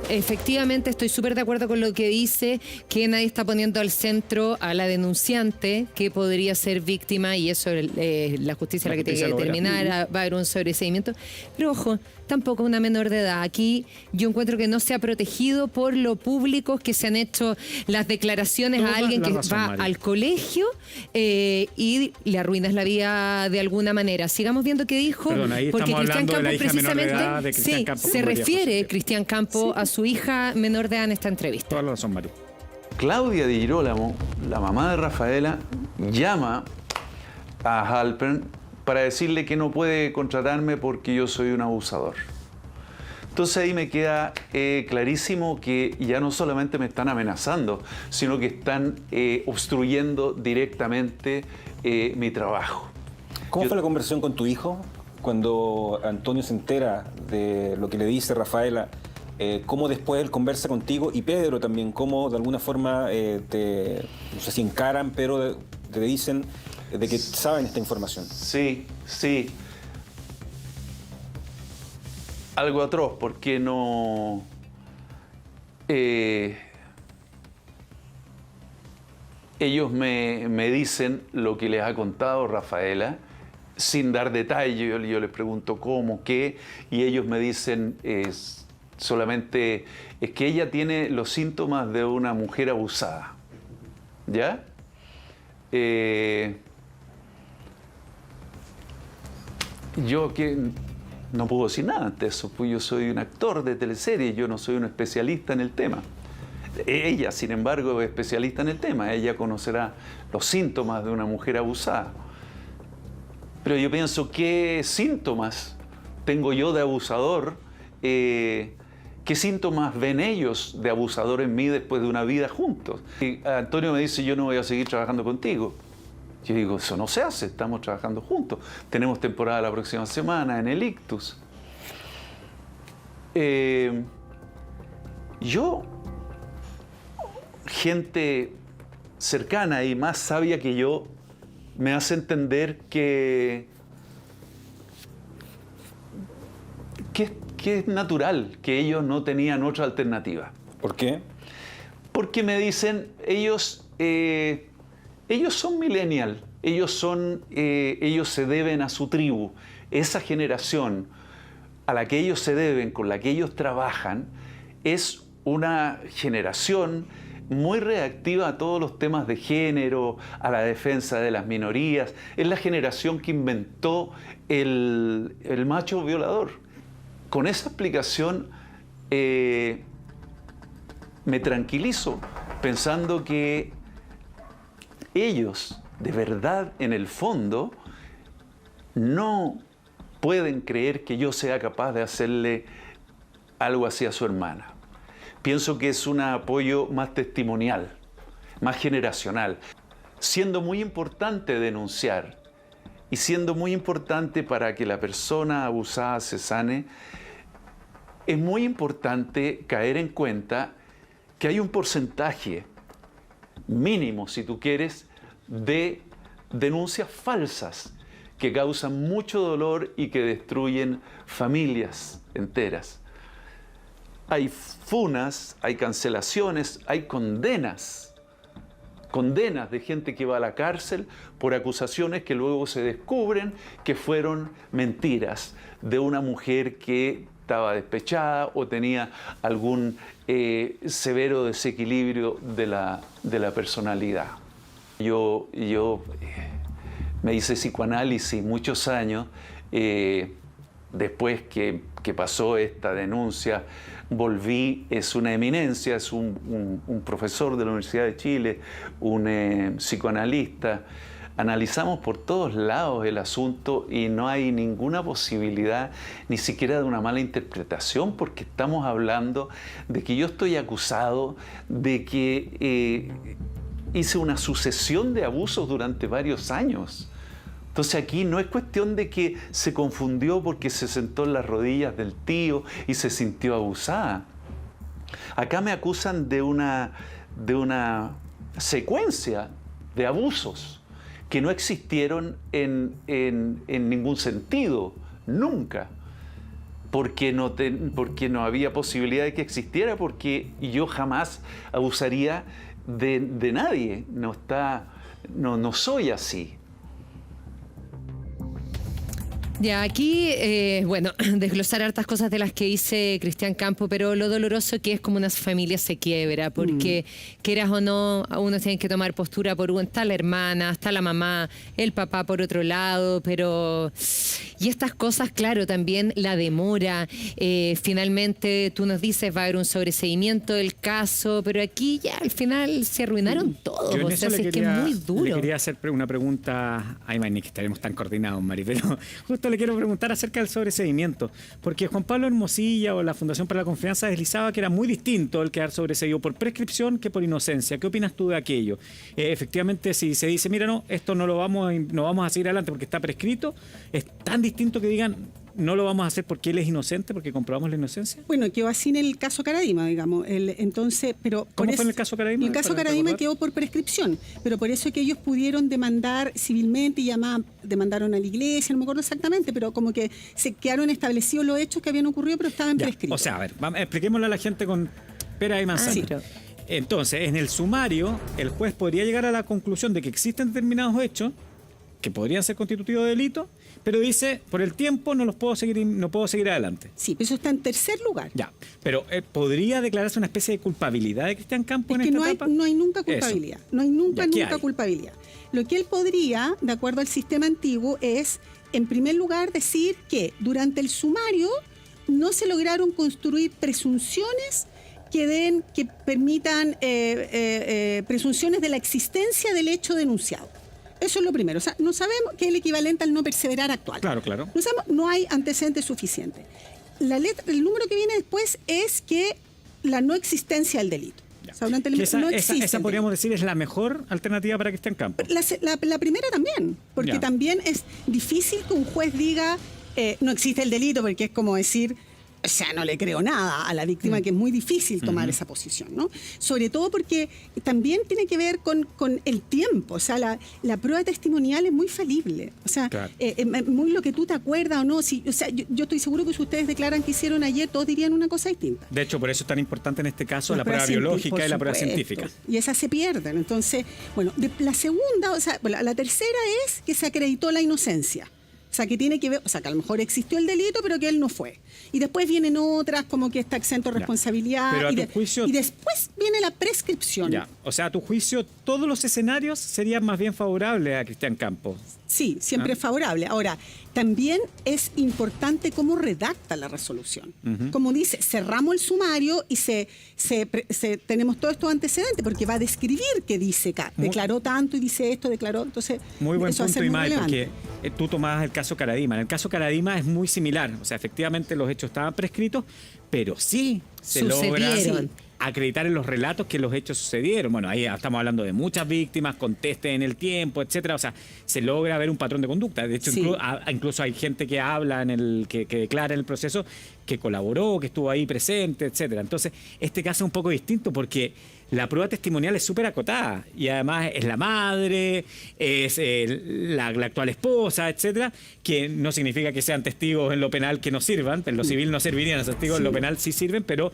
Efectivamente, estoy súper de acuerdo con lo que dice, que nadie está poniendo al centro a la denunciante, que podría ser víctima, y eso la justicia La la que tiene justicia que lo verá. determinar, va a haber un sobreseimiento. Pero ojo, tampoco una menor de edad. Aquí yo encuentro que no se ha protegido por lo público que se han hecho las declaraciones Toda a alguien la que razón, va Mari. al colegio y le arruinas la vida de alguna manera. Sigamos viendo qué dijo, Perdón, ahí porque estamos Cristian hablando de la Campos hija menor de precisamente edad de Cristian sí, Campos, se como diría refiere José. Cristian Campos a su hija menor de edad en esta entrevista. Toda la razón, Mario. Claudia Di Girolamo, la mamá de Rafaela, llama a Halpern para decirle que no puede contratarme porque yo soy un abusador. Entonces ahí me queda clarísimo que ya no solamente me están amenazando, sino que están obstruyendo directamente mi trabajo. ¿Cómo fue la conversación con tu hijo cuando Antonio se entera de lo que le dice Rafaela? ¿Cómo después él conversa contigo? Y Pedro también, ¿cómo de alguna forma no sé si encaran, pero te dicen de que saben esta información? Sí, sí. Algo atroz, porque no... ellos me dicen lo que les ha contado Rafaela, sin dar detalles. Yo les pregunto cómo, qué, y ellos me dicen solamente es que ella tiene los síntomas de una mujer abusada. ¿Ya? Yo que no puedo decir nada ante eso, pues yo soy un actor de teleserie, yo no soy un especialista en el tema. Ella, sin embargo, es especialista en el tema, ella conocerá los síntomas de una mujer abusada. Pero yo pienso, ¿qué síntomas tengo yo de abusador? ¿Qué síntomas ven ellos de abusador en mí después de una vida juntos? Y Antonio me dice, yo no voy a seguir trabajando contigo. Yo digo, eso no se hace, estamos trabajando juntos. Tenemos temporada la próxima semana en el Ictus. Gente cercana y más sabia que yo, me hace entender que es natural, que ellos no tenían otra alternativa. ¿Por qué? Porque me dicen, ellos son millennial, ellos se deben a su tribu. Esa generación a la que ellos se deben, con la que ellos trabajan, es una generación muy reactiva a todos los temas de género, a la defensa de las minorías. Es la generación que inventó el macho violador. Con esa explicación me tranquilizo, pensando que ellos, de verdad, en el fondo, no pueden creer que yo sea capaz de hacerle algo así a su hermana. Pienso que es un apoyo más testimonial, más generacional, siendo muy importante denunciar y siendo muy importante para que la persona abusada se sane. Es muy importante caer en cuenta que hay un porcentaje mínimo, si tú quieres, de denuncias falsas que causan mucho dolor y que destruyen familias enteras. Hay funas, hay cancelaciones, hay condenas de gente que va a la cárcel por acusaciones que luego se descubren que fueron mentiras, de una mujer que estaba despechada o tenía algún severo desequilibrio de la personalidad. Yo me hice psicoanálisis muchos años, después que pasó esta denuncia, volví, es una eminencia, es un profesor de la Universidad de Chile, un psicoanalista. Analizamos por todos lados el asunto y no hay ninguna posibilidad ni siquiera de una mala interpretación, porque estamos hablando de que yo estoy acusado de que hice una sucesión de abusos durante varios años. Entonces aquí no es cuestión de que se confundió porque se sentó en las rodillas del tío y se sintió abusada. Acá me acusan de una secuencia de abusos que no existieron en ningún sentido, nunca. Porque no había posibilidad de que existiera, porque yo jamás abusaría de nadie. No soy así. Ya, aquí, bueno, desglosar hartas cosas de las que dice Cristian Campos, pero lo doloroso que es como una familia se quiebra, porque quieras o no, uno tiene que tomar postura por uno. Está la hermana, está la mamá, el papá por otro lado, pero... Y estas cosas, claro, también la demora. Finalmente, tú nos dices, va a haber un sobreseimiento del caso, pero aquí ya al final se arruinaron todos. Yo en O eso sea, es que es muy duro. Le quería hacer una pregunta, ay, Mani, que estaremos tan coordinados, Mari, pero justo le quiero preguntar acerca del sobreseimiento, porque Juan Pablo Hermosilla o la Fundación para la Confianza deslizaba que era muy distinto el quedar sobreseído por prescripción que por inocencia. ¿Qué opinas tú de aquello? Efectivamente, si se dice, mira, no, esto no vamos a seguir adelante porque está prescrito, es tan distinto que digan, no lo vamos a hacer porque él es inocente, porque comprobamos la inocencia. Bueno, quedó así en el caso Caradima, digamos. ¿Cómo fue en el caso Caradima? El caso Caradima quedó por prescripción, pero por eso es que ellos pudieron demandar civilmente y demandaron a la iglesia, no me acuerdo exactamente, pero como que se quedaron establecidos los hechos que habían ocurrido, pero estaban prescritos. O sea, a ver, expliquémosle a la gente con pera y manzana. Sí. Entonces, en el sumario, el juez podría llegar a la conclusión de que existen determinados hechos que podrían ser constitutivos de delito, pero dice, por el tiempo no puedo seguir adelante. Sí, pero eso está en tercer lugar. Ya, pero ¿podría declararse una especie de culpabilidad de Cristian Campos en que esta etapa? No hay nunca culpabilidad. Eso. No hay nunca hay? Culpabilidad. Lo que él podría, de acuerdo al sistema antiguo, es, en primer lugar, decir que durante el sumario no se lograron construir presunciones que permitan presunciones de la existencia del hecho denunciado. Eso es lo primero. O sea, no sabemos qué es el equivalente al no perseverar actual. Claro, claro. No sabemos, no hay antecedentes suficientes. El número que viene después es que la no existencia del delito. O sea, durante esa podríamos decir es la mejor alternativa para Cristian Campos. La primera también, porque también es difícil que un juez diga no existe el delito, porque es como decir... O sea, no le creo nada a la víctima, que es muy difícil tomar esa posición, ¿no? Sobre todo porque también tiene que ver con el tiempo. O sea, la prueba testimonial es muy falible. O sea, claro. Muy lo que tú te acuerdas o no. O sea, yo estoy seguro que si ustedes declaran que hicieron ayer, todos dirían una cosa distinta. De hecho, por eso es tan importante en este caso la prueba biológica y la prueba científica. Y esas se pierden. Entonces, bueno, la segunda, o sea, la tercera es que se acreditó la inocencia. O sea, que tiene que ver, o sea, que a lo mejor existió el delito, pero que él no fue. Y después vienen otras, como que está exento de responsabilidad. Pero a tu juicio... y después viene la prescripción. Ya. O sea, a tu juicio, todos los escenarios serían más bien favorables a Cristian Campos. Sí, siempre es favorable. Ahora, también es importante cómo redacta la resolución. Como dice, cerramos el sumario y tenemos todos estos antecedentes, porque va a describir qué dice acá. Declaró tanto y dice esto, declaró. Entonces, muy buen eso punto, Imai, porque tú tomabas el caso Caradima. En el caso Caradima es muy similar. O sea, efectivamente los hechos estaban prescritos, pero sí se logra acreditar en los relatos que los hechos sucedieron. Bueno, ahí estamos hablando de muchas víctimas, contestes en el tiempo, etcétera. O sea, se logra ver un patrón de conducta. De hecho, incluso hay gente que habla, que declara en el proceso, que colaboró, que estuvo ahí presente, etcétera. Entonces, este caso es un poco distinto porque la prueba testimonial es súper acotada y además es la madre, es la actual esposa, etcétera, que no significa que sean testigos en lo penal que no sirvan, en lo civil no servirían esos testigos, en lo penal sí sirven, pero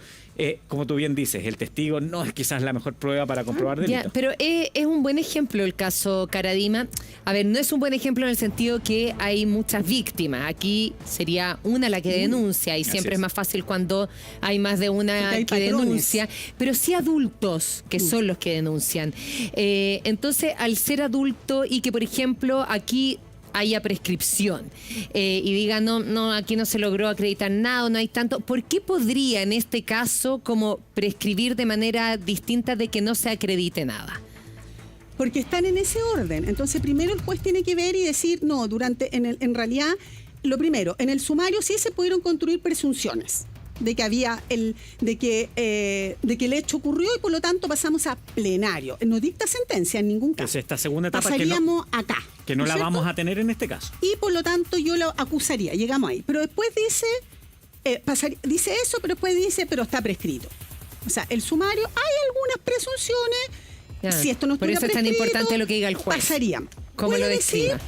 como tú bien dices, el testigo no es quizás la mejor prueba para comprobar delitos. Ya, pero es un buen ejemplo el caso Caradima. A ver, no es un buen ejemplo en el sentido que hay muchas víctimas. Aquí sería una la que denuncia y siempre es más fácil cuando hay más de una que denuncia, pero sí adultos que son los que denuncian. Entonces, al ser adulto y que, por ejemplo, aquí haya prescripción y diga, no, aquí no se logró acreditar nada, no hay tanto, ¿por qué podría en este caso como prescribir de manera distinta de que no se acredite nada? Porque están en ese orden. Entonces, primero el juez tiene que ver y decir, no, en realidad, lo primero, en el sumario sí se pudieron construir presunciones de que había de que el hecho ocurrió y por lo tanto pasamos a plenario. No dicta sentencia en ningún caso. Entonces, esta segunda etapa pasaríamos acá. Que no la ¿cierto? vamos a tener en este caso. Y por lo tanto yo lo acusaría, llegamos ahí. Pero después dice eso, pero después dice, pero está prescrito. O sea, el sumario, hay algunas presunciones. Ya. Si esto no Por eso es tan importante lo que diga el juez. Pasaríamos. ¿Cómo lo describa?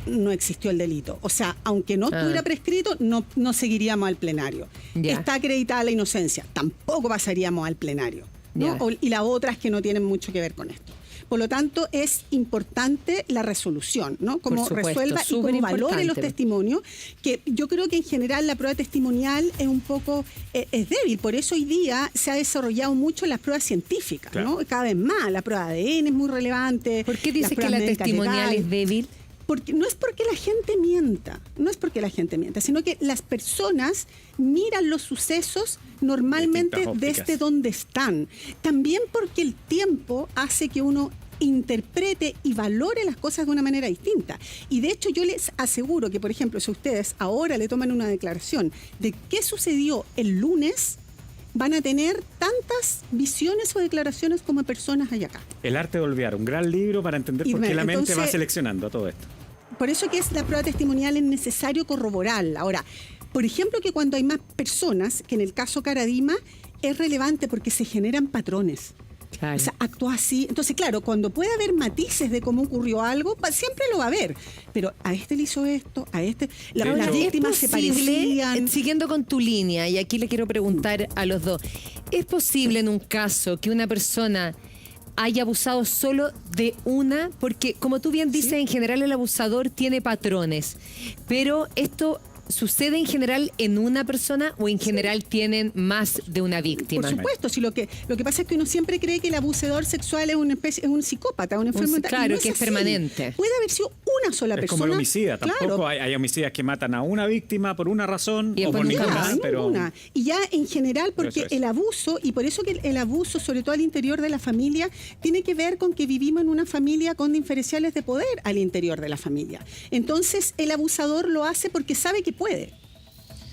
No existió el delito. O sea, aunque no estuviera prescrito, no seguiríamos al plenario. Ya. Está acreditada la inocencia. Tampoco pasaríamos al plenario, ¿no? Y las otras que no tienen mucho que ver con esto. Por lo tanto, es importante la resolución, ¿no? Cómo resuelva y cómo valore los testimonios, que yo creo que en general la prueba testimonial es un poco es débil. Por eso hoy día se ha desarrollado mucho las pruebas científicas, ¿no? Cada vez más. La prueba de ADN es muy relevante. ¿Por qué dice que la testimonial es débil? Porque no es porque la gente mienta, sino que las personas miran los sucesos normalmente desde donde están. También porque el tiempo hace que uno interprete y valore las cosas de una manera distinta. Y de hecho yo les aseguro que, por ejemplo, si ustedes ahora le toman una declaración de qué sucedió el lunes, van a tener tantas visiones o declaraciones como personas hay acá. El arte de olvidar, un gran libro para entender por qué la mente va seleccionando todo esto. Por eso que es la prueba testimonial es necesario corroborarla. Ahora, por ejemplo, que cuando hay más personas, que en el caso Caradima, es relevante porque se generan patrones. Claro. O sea, actúa así. Entonces, claro, cuando puede haber matices de cómo ocurrió algo, siempre lo va a haber. Pero a este le hizo esto, a este... Las víctimas se parecían... Siguiendo con tu línea, y aquí le quiero preguntar a los dos, ¿es posible en un caso que una persona haya abusado solo de una? Porque, como tú bien dices, en general el abusador tiene patrones, pero esto... ¿sucede en general en una persona o en general tienen más de una víctima? Por supuesto, si lo que pasa es que uno siempre cree que el abusador sexual es un psicópata, un enfermo mental. Claro, no que es así. permanente. Puede haber sido una sola persona. Es como el homicida, tampoco claro. hay homicidas que matan a una víctima por una razón y o por ninguna. Pero... Y ya en general, porque el abuso, y por eso que el abuso, sobre todo al interior de la familia, tiene que ver con que vivimos en una familia con diferenciales de poder al interior de la familia. Entonces, el abusador lo hace porque sabe que puede.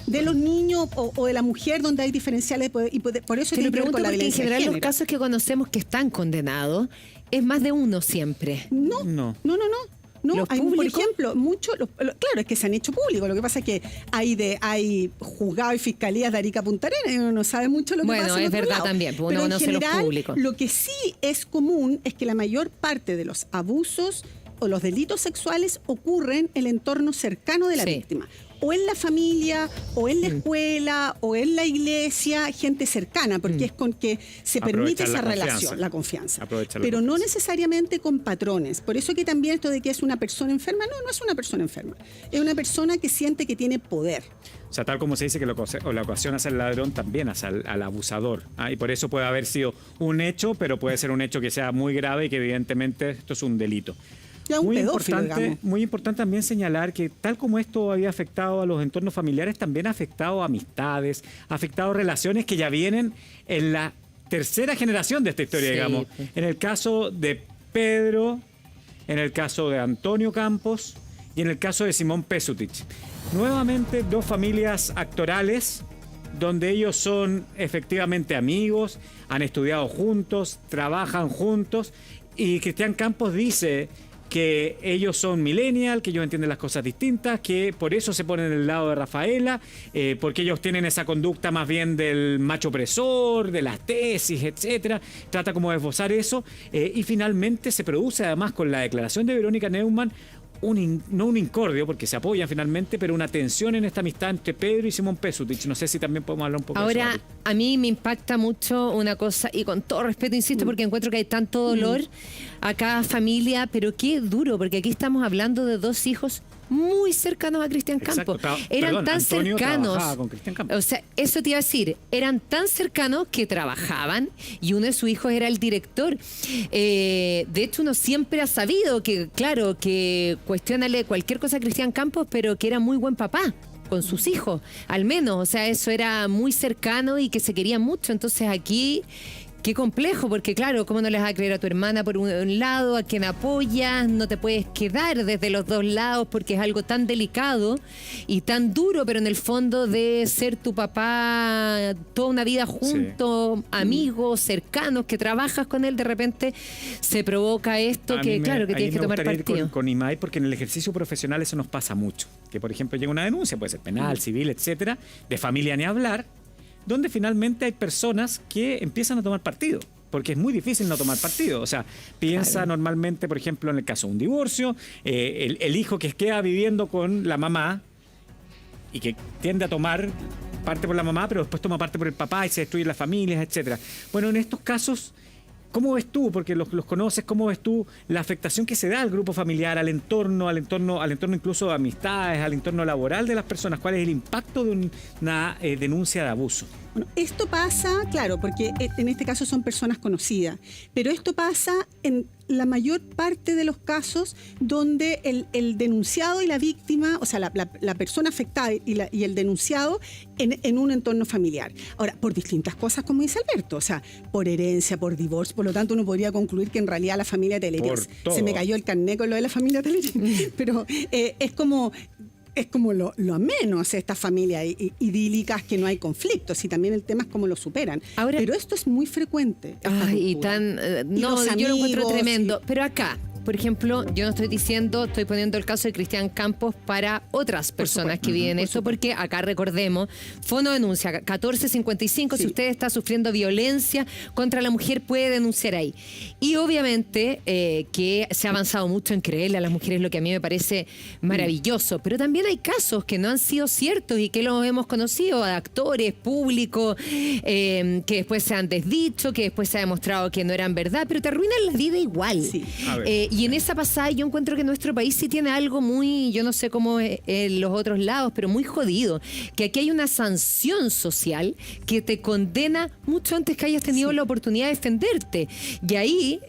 De los niños o de la mujer donde hay diferenciales de poder, y por eso tiene que ver con la violencia en general de género. los casos que conocemos que están condenados es más de uno siempre. No. ¿Los Hay, públicos? por ejemplo, claro, es que se han hecho públicos. Lo que pasa es que hay juzgados y fiscalías de Arica a Punta Arenas y uno no sabe mucho lo que pasa. Bueno, en es otro verdad lado. también, uno pero en conoce general, los públicos. Lo que sí es común es que la mayor parte de los abusos o los delitos sexuales ocurren en el entorno cercano de la víctima. O en la familia, o en la escuela, o en la iglesia, gente cercana, porque es con que se permite esa relación, la confianza. Pero no necesariamente con patrones. Por eso que también esto de que es una persona enferma, no es una persona enferma. Es una persona que siente que tiene poder. O sea, tal como se dice que la ocasión hace al ladrón, también hace al abusador. Y por eso puede haber sido un hecho, pero puede ser un hecho que sea muy grave y que evidentemente esto es un delito. Muy importante también señalar que tal como esto había afectado a los entornos familiares, también ha afectado a amistades, ha afectado a relaciones que ya vienen en la tercera generación de esta historia, digamos. En el caso de Pedro, en el caso de Antonio Campos y en el caso de Simón Pesutich. Nuevamente dos familias actorales donde ellos son efectivamente amigos, han estudiado juntos, trabajan juntos, y Cristian Campos dice que ellos son millennial, que ellos entienden las cosas distintas, que por eso se ponen en el lado de Rafaela, porque ellos tienen esa conducta más bien del macho opresor, de las tesis, etcétera. Trata como de esbozar eso, y finalmente se produce además con la declaración de Verónica Neumann no un incordio, porque se apoyan finalmente, pero una tensión en esta amistad entre Pedro y Simón Pesutich. No sé si también podemos hablar un poco de eso. Ahora, a mí me impacta mucho una cosa, y con todo respeto, insisto, porque encuentro que hay tanto dolor a cada familia, pero qué duro, porque aquí estamos hablando de dos hijos muy cercanos a Cristian Campos. Eran tan Antonio cercanos. trabajaba con Cristian Campos. O sea, eso te iba a decir, eran tan cercanos que trabajaban y uno de sus hijos era el director. De hecho, uno siempre ha sabido que, claro, que cuestiónale cualquier cosa a Cristian Campos, pero que era muy buen papá con sus hijos, al menos. O sea, eso era muy cercano y que se querían mucho. Entonces aquí... Qué complejo, porque claro, ¿cómo no les vas a creer a tu hermana por un lado, a quien apoyas? No te puedes quedar desde los dos lados porque es algo tan delicado y tan duro, pero en el fondo de ser tu papá toda una vida juntos, amigos, cercanos, que trabajas con él, de repente se provoca esto que claro, que tienes que tomar partido. Con Imai, porque en el ejercicio profesional eso nos pasa mucho. Que por ejemplo llega una denuncia, puede ser penal, civil, etcétera, de familia ni hablar, donde finalmente hay personas que empiezan a tomar partido, porque es muy difícil no tomar partido. O sea, piensa normalmente, por ejemplo, en el caso de un divorcio, el hijo que queda viviendo con la mamá y que tiende a tomar parte por la mamá, pero después toma parte por el papá y se destruyen las familias, etcétera. Bueno, en estos casos, ¿cómo ves tú, porque los conoces, cómo ves tú la afectación que se da al grupo familiar, al entorno incluso de amistades, al entorno laboral de las personas? ¿Cuál es el impacto de una denuncia de abuso? Bueno, esto pasa, claro, porque en este caso son personas conocidas, pero esto pasa en la mayor parte de los casos donde el denunciado y la víctima, o sea, la persona afectada y el denunciado en un entorno familiar. Ahora, por distintas cosas, como dice Alberto, o sea, por herencia, por divorcio, por lo tanto uno podría concluir que en realidad la familia Telerín, se me cayó el carné con lo de la familia Telerín, pero es como lo menos estas familias idílicas que no hay conflictos, y también el tema es cómo lo superan. Ahora, pero esto es muy frecuente. Ay, no, yo lo encuentro tremendo. Pero acá, por ejemplo, yo no estoy diciendo, estoy poniendo el caso de Cristian Campos para otras personas que viven eso, porque acá recordemos, Fono denuncia 1455, si usted está sufriendo violencia contra la mujer puede denunciar ahí. Y obviamente que se ha avanzado mucho en creerle a las mujeres, lo que a mí me parece maravilloso, pero también hay casos que no han sido ciertos y que los hemos conocido, de actores públicos que después se han desdicho, que después se ha demostrado que no eran verdad, pero te arruinan la vida igual. Sí. Y en esa pasada yo encuentro que nuestro país sí tiene algo muy, yo no sé cómo en los otros lados, pero muy jodido, que aquí hay una sanción social que te condena mucho antes que hayas tenido la oportunidad de defenderte. Y ahí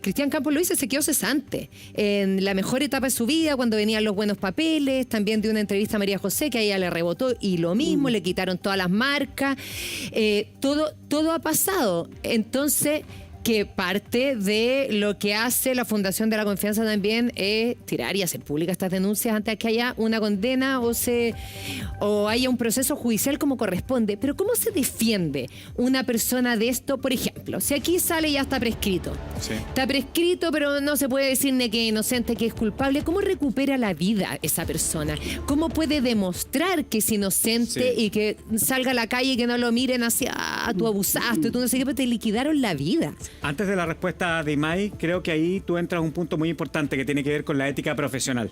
Cristian Campos lo hizo, se quedó cesante en la mejor etapa de su vida, cuando venían los buenos papeles, también de una entrevista a María José, que a ella le rebotó y lo mismo, le quitaron todas las marcas, todo ha pasado. Entonces, que parte de lo que hace la Fundación de la Confianza también es tirar y hacer públicas estas denuncias antes de que haya una condena o haya un proceso judicial como corresponde. Pero ¿cómo se defiende una persona de esto? Por ejemplo, si aquí sale y ya está prescrito. Sí. Está prescrito, pero no se puede decir ni que es inocente, que es culpable. ¿Cómo recupera la vida esa persona? ¿Cómo puede demostrar que es inocente y que salga a la calle y que no lo miren hacia tú abusaste, tú no sé qué, pero te liquidaron la vida? Antes de la respuesta de Imai, creo que ahí tú entras a un punto muy importante que tiene que ver con la ética profesional.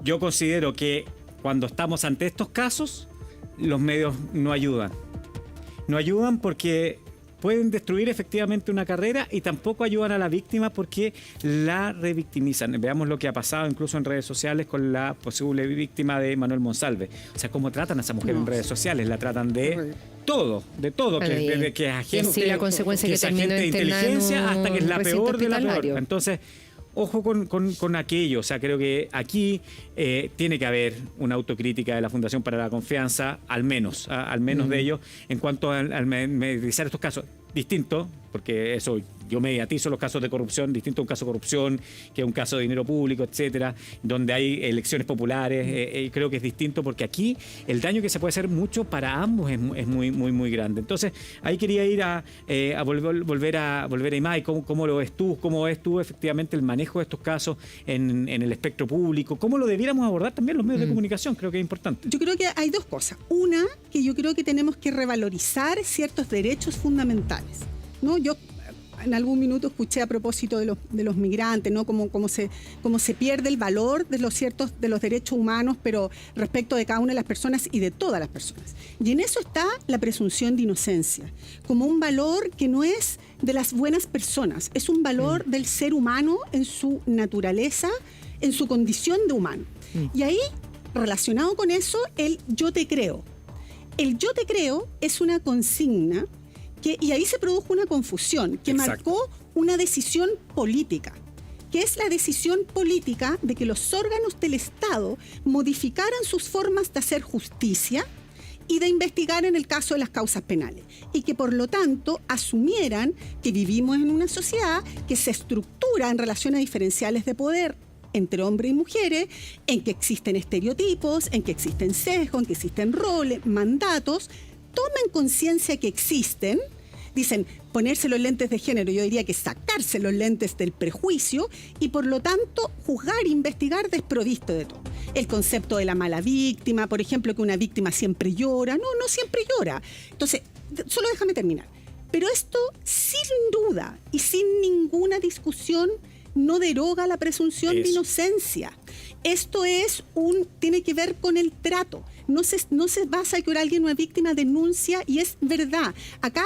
Yo considero que cuando estamos ante estos casos, los medios no ayudan. No ayudan porque pueden destruir efectivamente una carrera y tampoco ayudan a la víctima porque la revictimizan. Veamos lo que ha pasado incluso en redes sociales con la posible víctima de Manuel Monsalve. O sea, cómo tratan a esa mujer en redes sociales. La tratan de todo, que es agente, la consecuencia que es agente de inteligencia hasta que es la peor de la peor. Entonces, ojo con aquello. O sea, creo que aquí tiene que haber una autocrítica de la Fundación para la Confianza, al menos de ellos, en cuanto a mediatizar estos casos. Distinto, porque eso, yo mediatizo los casos de corrupción, distinto a un caso de corrupción, que es un caso de dinero público, etcétera, donde hay elecciones populares, creo que es distinto, porque aquí el daño que se puede hacer mucho para ambos es muy grande. Entonces, ahí quería ir a volver a Imai, ¿cómo lo ves tú? ¿Cómo ves tú efectivamente el manejo de estos casos en el espectro público? ¿Cómo lo debiéramos abordar también los medios de comunicación? Creo que es importante. Yo creo que hay dos cosas. Una, que yo creo que tenemos que revalorizar ciertos derechos fundamentales, ¿no? Yo en algún minuto escuché a propósito de los migrantes, ¿no? Cómo se pierde el valor de los derechos humanos, pero respecto de cada una de las personas y de todas las personas. Y en eso está la presunción de inocencia, como un valor que no es de las buenas personas, es un valor del ser humano en su naturaleza, en su condición de humano. Y ahí, relacionado con eso, el yo te creo. El yo te creo es una consigna y ahí se produjo una confusión que marcó una decisión política, que es la decisión política de que los órganos del Estado modificaran sus formas de hacer justicia y de investigar en el caso de las causas penales, y que por lo tanto asumieran que vivimos en una sociedad que se estructura en relaciones diferenciales de poder entre hombres y mujeres, en que existen estereotipos, en que existen sesgos, en que existen roles, mandatos. Toman conciencia que existen, dicen ponerse los lentes de género, yo diría que sacarse los lentes del prejuicio y por lo tanto juzgar e investigar desprovisto de todo. El concepto de la mala víctima, por ejemplo, que una víctima siempre llora, no siempre llora. Entonces, solo déjame terminar. Pero esto sin duda y sin ninguna discusión no deroga la presunción de inocencia. Esto tiene que ver con el trato. No se basa en que alguien, una víctima, denuncia y es verdad. Acá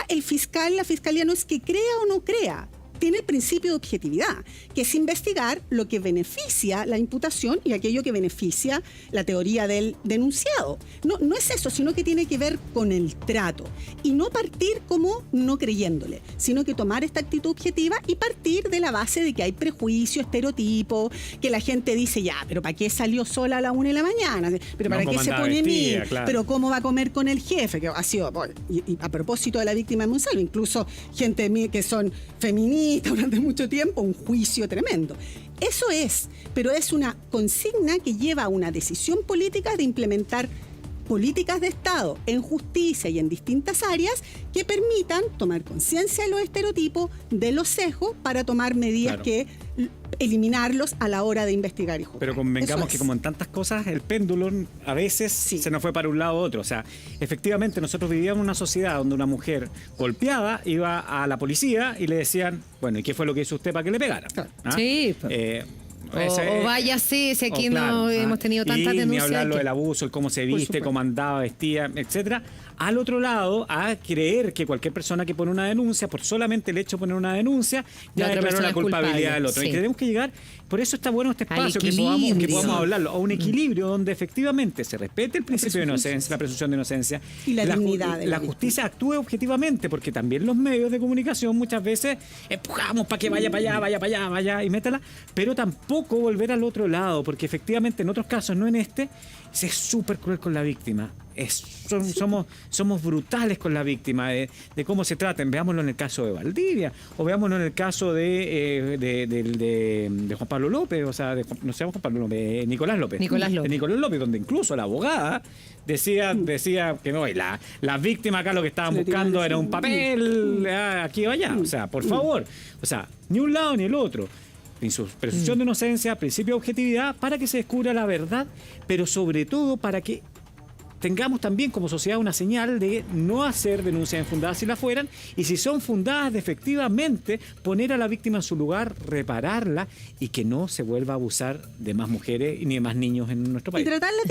la fiscalía no es que crea o no crea. Tiene el principio de objetividad, que es investigar lo que beneficia la imputación y aquello que beneficia la teoría del denunciado. No es eso, sino que tiene que ver con el trato. Y no partir como no creyéndole, sino que tomar esta actitud objetiva y partir de la base de que hay prejuicio, estereotipo, que la gente dice, ya, pero ¿para qué salió sola a la 1 de la mañana? ¿Pero para qué se pone mil? Claro. ¿Pero cómo va a comer con el jefe? Que ha sido, y a propósito de la víctima de Monsalvo, incluso gente que son feministas, durante mucho tiempo, un juicio tremendo. Eso es, pero es una consigna que lleva a una decisión política de implementar políticas de Estado en justicia y en distintas áreas que permitan tomar conciencia de los estereotipos, de los sesgos, para tomar medidas que eliminarlos a la hora de investigar y juzgar. Pero convengamos que como en tantas cosas, el péndulo a veces se nos fue para un lado u otro. O sea, efectivamente nosotros vivíamos en una sociedad donde una mujer golpeada iba a la policía y le decían, bueno, ¿y qué fue lo que hizo usted para que le pegaran? ¿Ah? Sí. O váyase, si aquí no hemos tenido tantas denuncias. Ni hablar lo del abuso, el cómo se viste, cómo andaba, vestía, etcétera. Al otro lado, a creer que cualquier persona que pone una denuncia, por solamente el hecho de poner una denuncia, ya declaró la culpabilidad del otro. Sí. Y tenemos que llegar, por eso está bueno este espacio, que podamos hablarlo, a un equilibrio donde efectivamente se respete el principio de inocencia, la presunción de inocencia, y la dignidad. La justicia actúe objetivamente, porque también los medios de comunicación muchas veces empujamos para que vaya para allá, vaya y métala, pero tampoco volver al otro lado, porque efectivamente en otros casos, no en este, se es súper cruel con la víctima. Somos brutales con la víctima, de cómo se traten. Veámoslo en el caso de Valdivia, o veámoslo en el caso de Juan Pablo López, o sea, no sé, Juan Pablo López, Nicolás López. De Nicolás López, donde incluso la abogada decía que no, y las víctimas acá lo que estaban buscando era un papel, aquí o allá. O sea, por favor. O sea, ni un lado ni el otro. Presunción de inocencia, principio de objetividad, para que se descubra la verdad, pero sobre todo para que tengamos también como sociedad una señal de no hacer denuncias infundadas si las fueran, y si son fundadas, de efectivamente poner a la víctima en su lugar, repararla y que no se vuelva a abusar de más mujeres ni de más niños en nuestro país. Y tratarla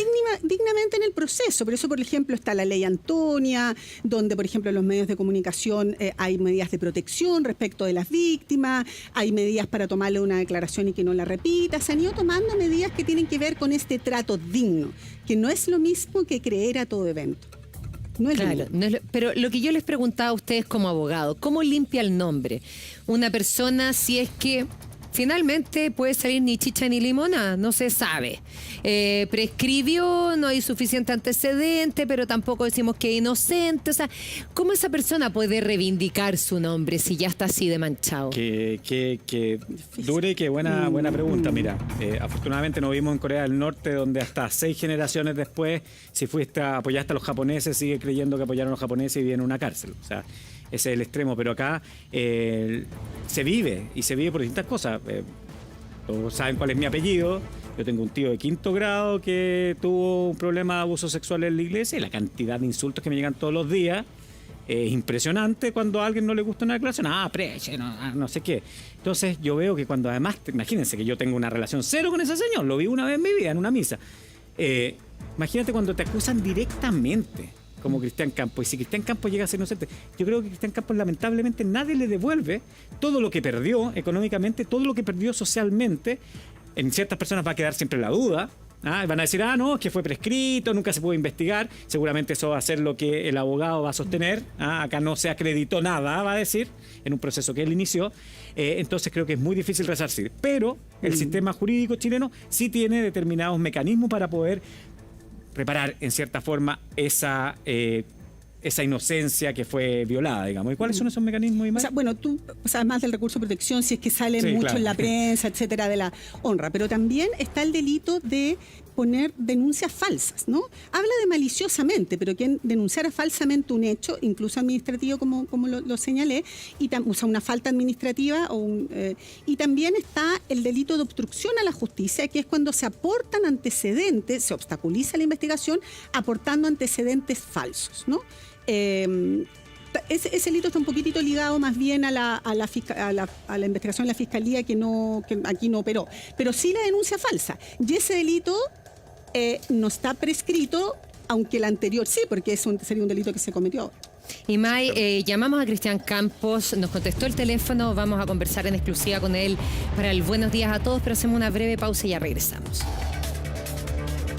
dignamente en el proceso. Por eso, por ejemplo, está la ley Antonia, donde, por ejemplo, en los medios de comunicación hay medidas de protección respecto de las víctimas, hay medidas para tomarle una declaración y que no la repita. Se han ido tomando medidas que tienen que ver con este trato digno, que no es lo mismo que creer a todo evento. No es claro, pero lo que yo les preguntaba a ustedes como abogado, ¿cómo limpia el nombre una persona si es que finalmente puede salir ni chicha ni limona, no se sabe. Prescribió, no hay suficiente antecedente, pero tampoco decimos que es inocente. O sea, ¿cómo esa persona puede reivindicar su nombre si ya está así de manchado? Que dure y que buena pregunta. Mira, afortunadamente no vivimos en Corea del Norte, donde hasta 6 generaciones después, si apoyaste a los japoneses, sigue creyendo que apoyaron a los japoneses y vive en una cárcel. O sea, ese es el extremo. Pero acá se vive por distintas cosas. Todos saben cuál es mi apellido. Yo tengo un tío de 5º grado que tuvo un problema de abuso sexual en la iglesia y la cantidad de insultos que me llegan todos los días es impresionante cuando a alguien no le gusta una declaración. Preche, no sé qué. Entonces yo veo que cuando además, imagínense que yo tengo una relación cero con ese señor, lo vi una vez en mi vida en una misa. Imagínate cuando te acusan directamente, como Cristian Campos. Y si Cristian Campos llega a ser inocente, yo creo que Cristian Campos lamentablemente nadie le devuelve todo lo que perdió económicamente, todo lo que perdió socialmente. En ciertas personas va a quedar siempre la duda. Van a decir, no, es que fue prescrito, nunca se pudo investigar. Seguramente eso va a ser lo que el abogado va a sostener. Acá no se acreditó nada, va a decir, en un proceso que él inició. Entonces creo que es muy difícil resarcir. Pero el sistema jurídico chileno sí tiene determinados mecanismos para poder reparar en cierta forma esa inocencia que fue violada, digamos. ¿Y cuáles son esos mecanismos? O sea, bueno, tú sabes más del recurso de protección, si es que sale mucho claro, en la prensa, etcétera, de la honra, pero también está el delito de poner denuncias falsas, ¿no? Habla de maliciosamente, pero quien denunciara falsamente un hecho, incluso administrativo, como lo señalé, o sea, una falta administrativa, y también está el delito de obstrucción a la justicia, que es cuando se aportan antecedentes, se obstaculiza la investigación aportando antecedentes falsos, ¿no? Ese delito está un poquitito ligado más bien a la investigación de la Fiscalía que aquí no operó, pero sí la denuncia falsa. Y ese delito no está prescrito, aunque el anterior sí, porque sería un delito que se cometió ahora. Y May, llamamos a Cristian Campos, nos contestó el teléfono, vamos a conversar en exclusiva con él para el Buenos Días a Todos, pero hacemos una breve pausa y ya regresamos.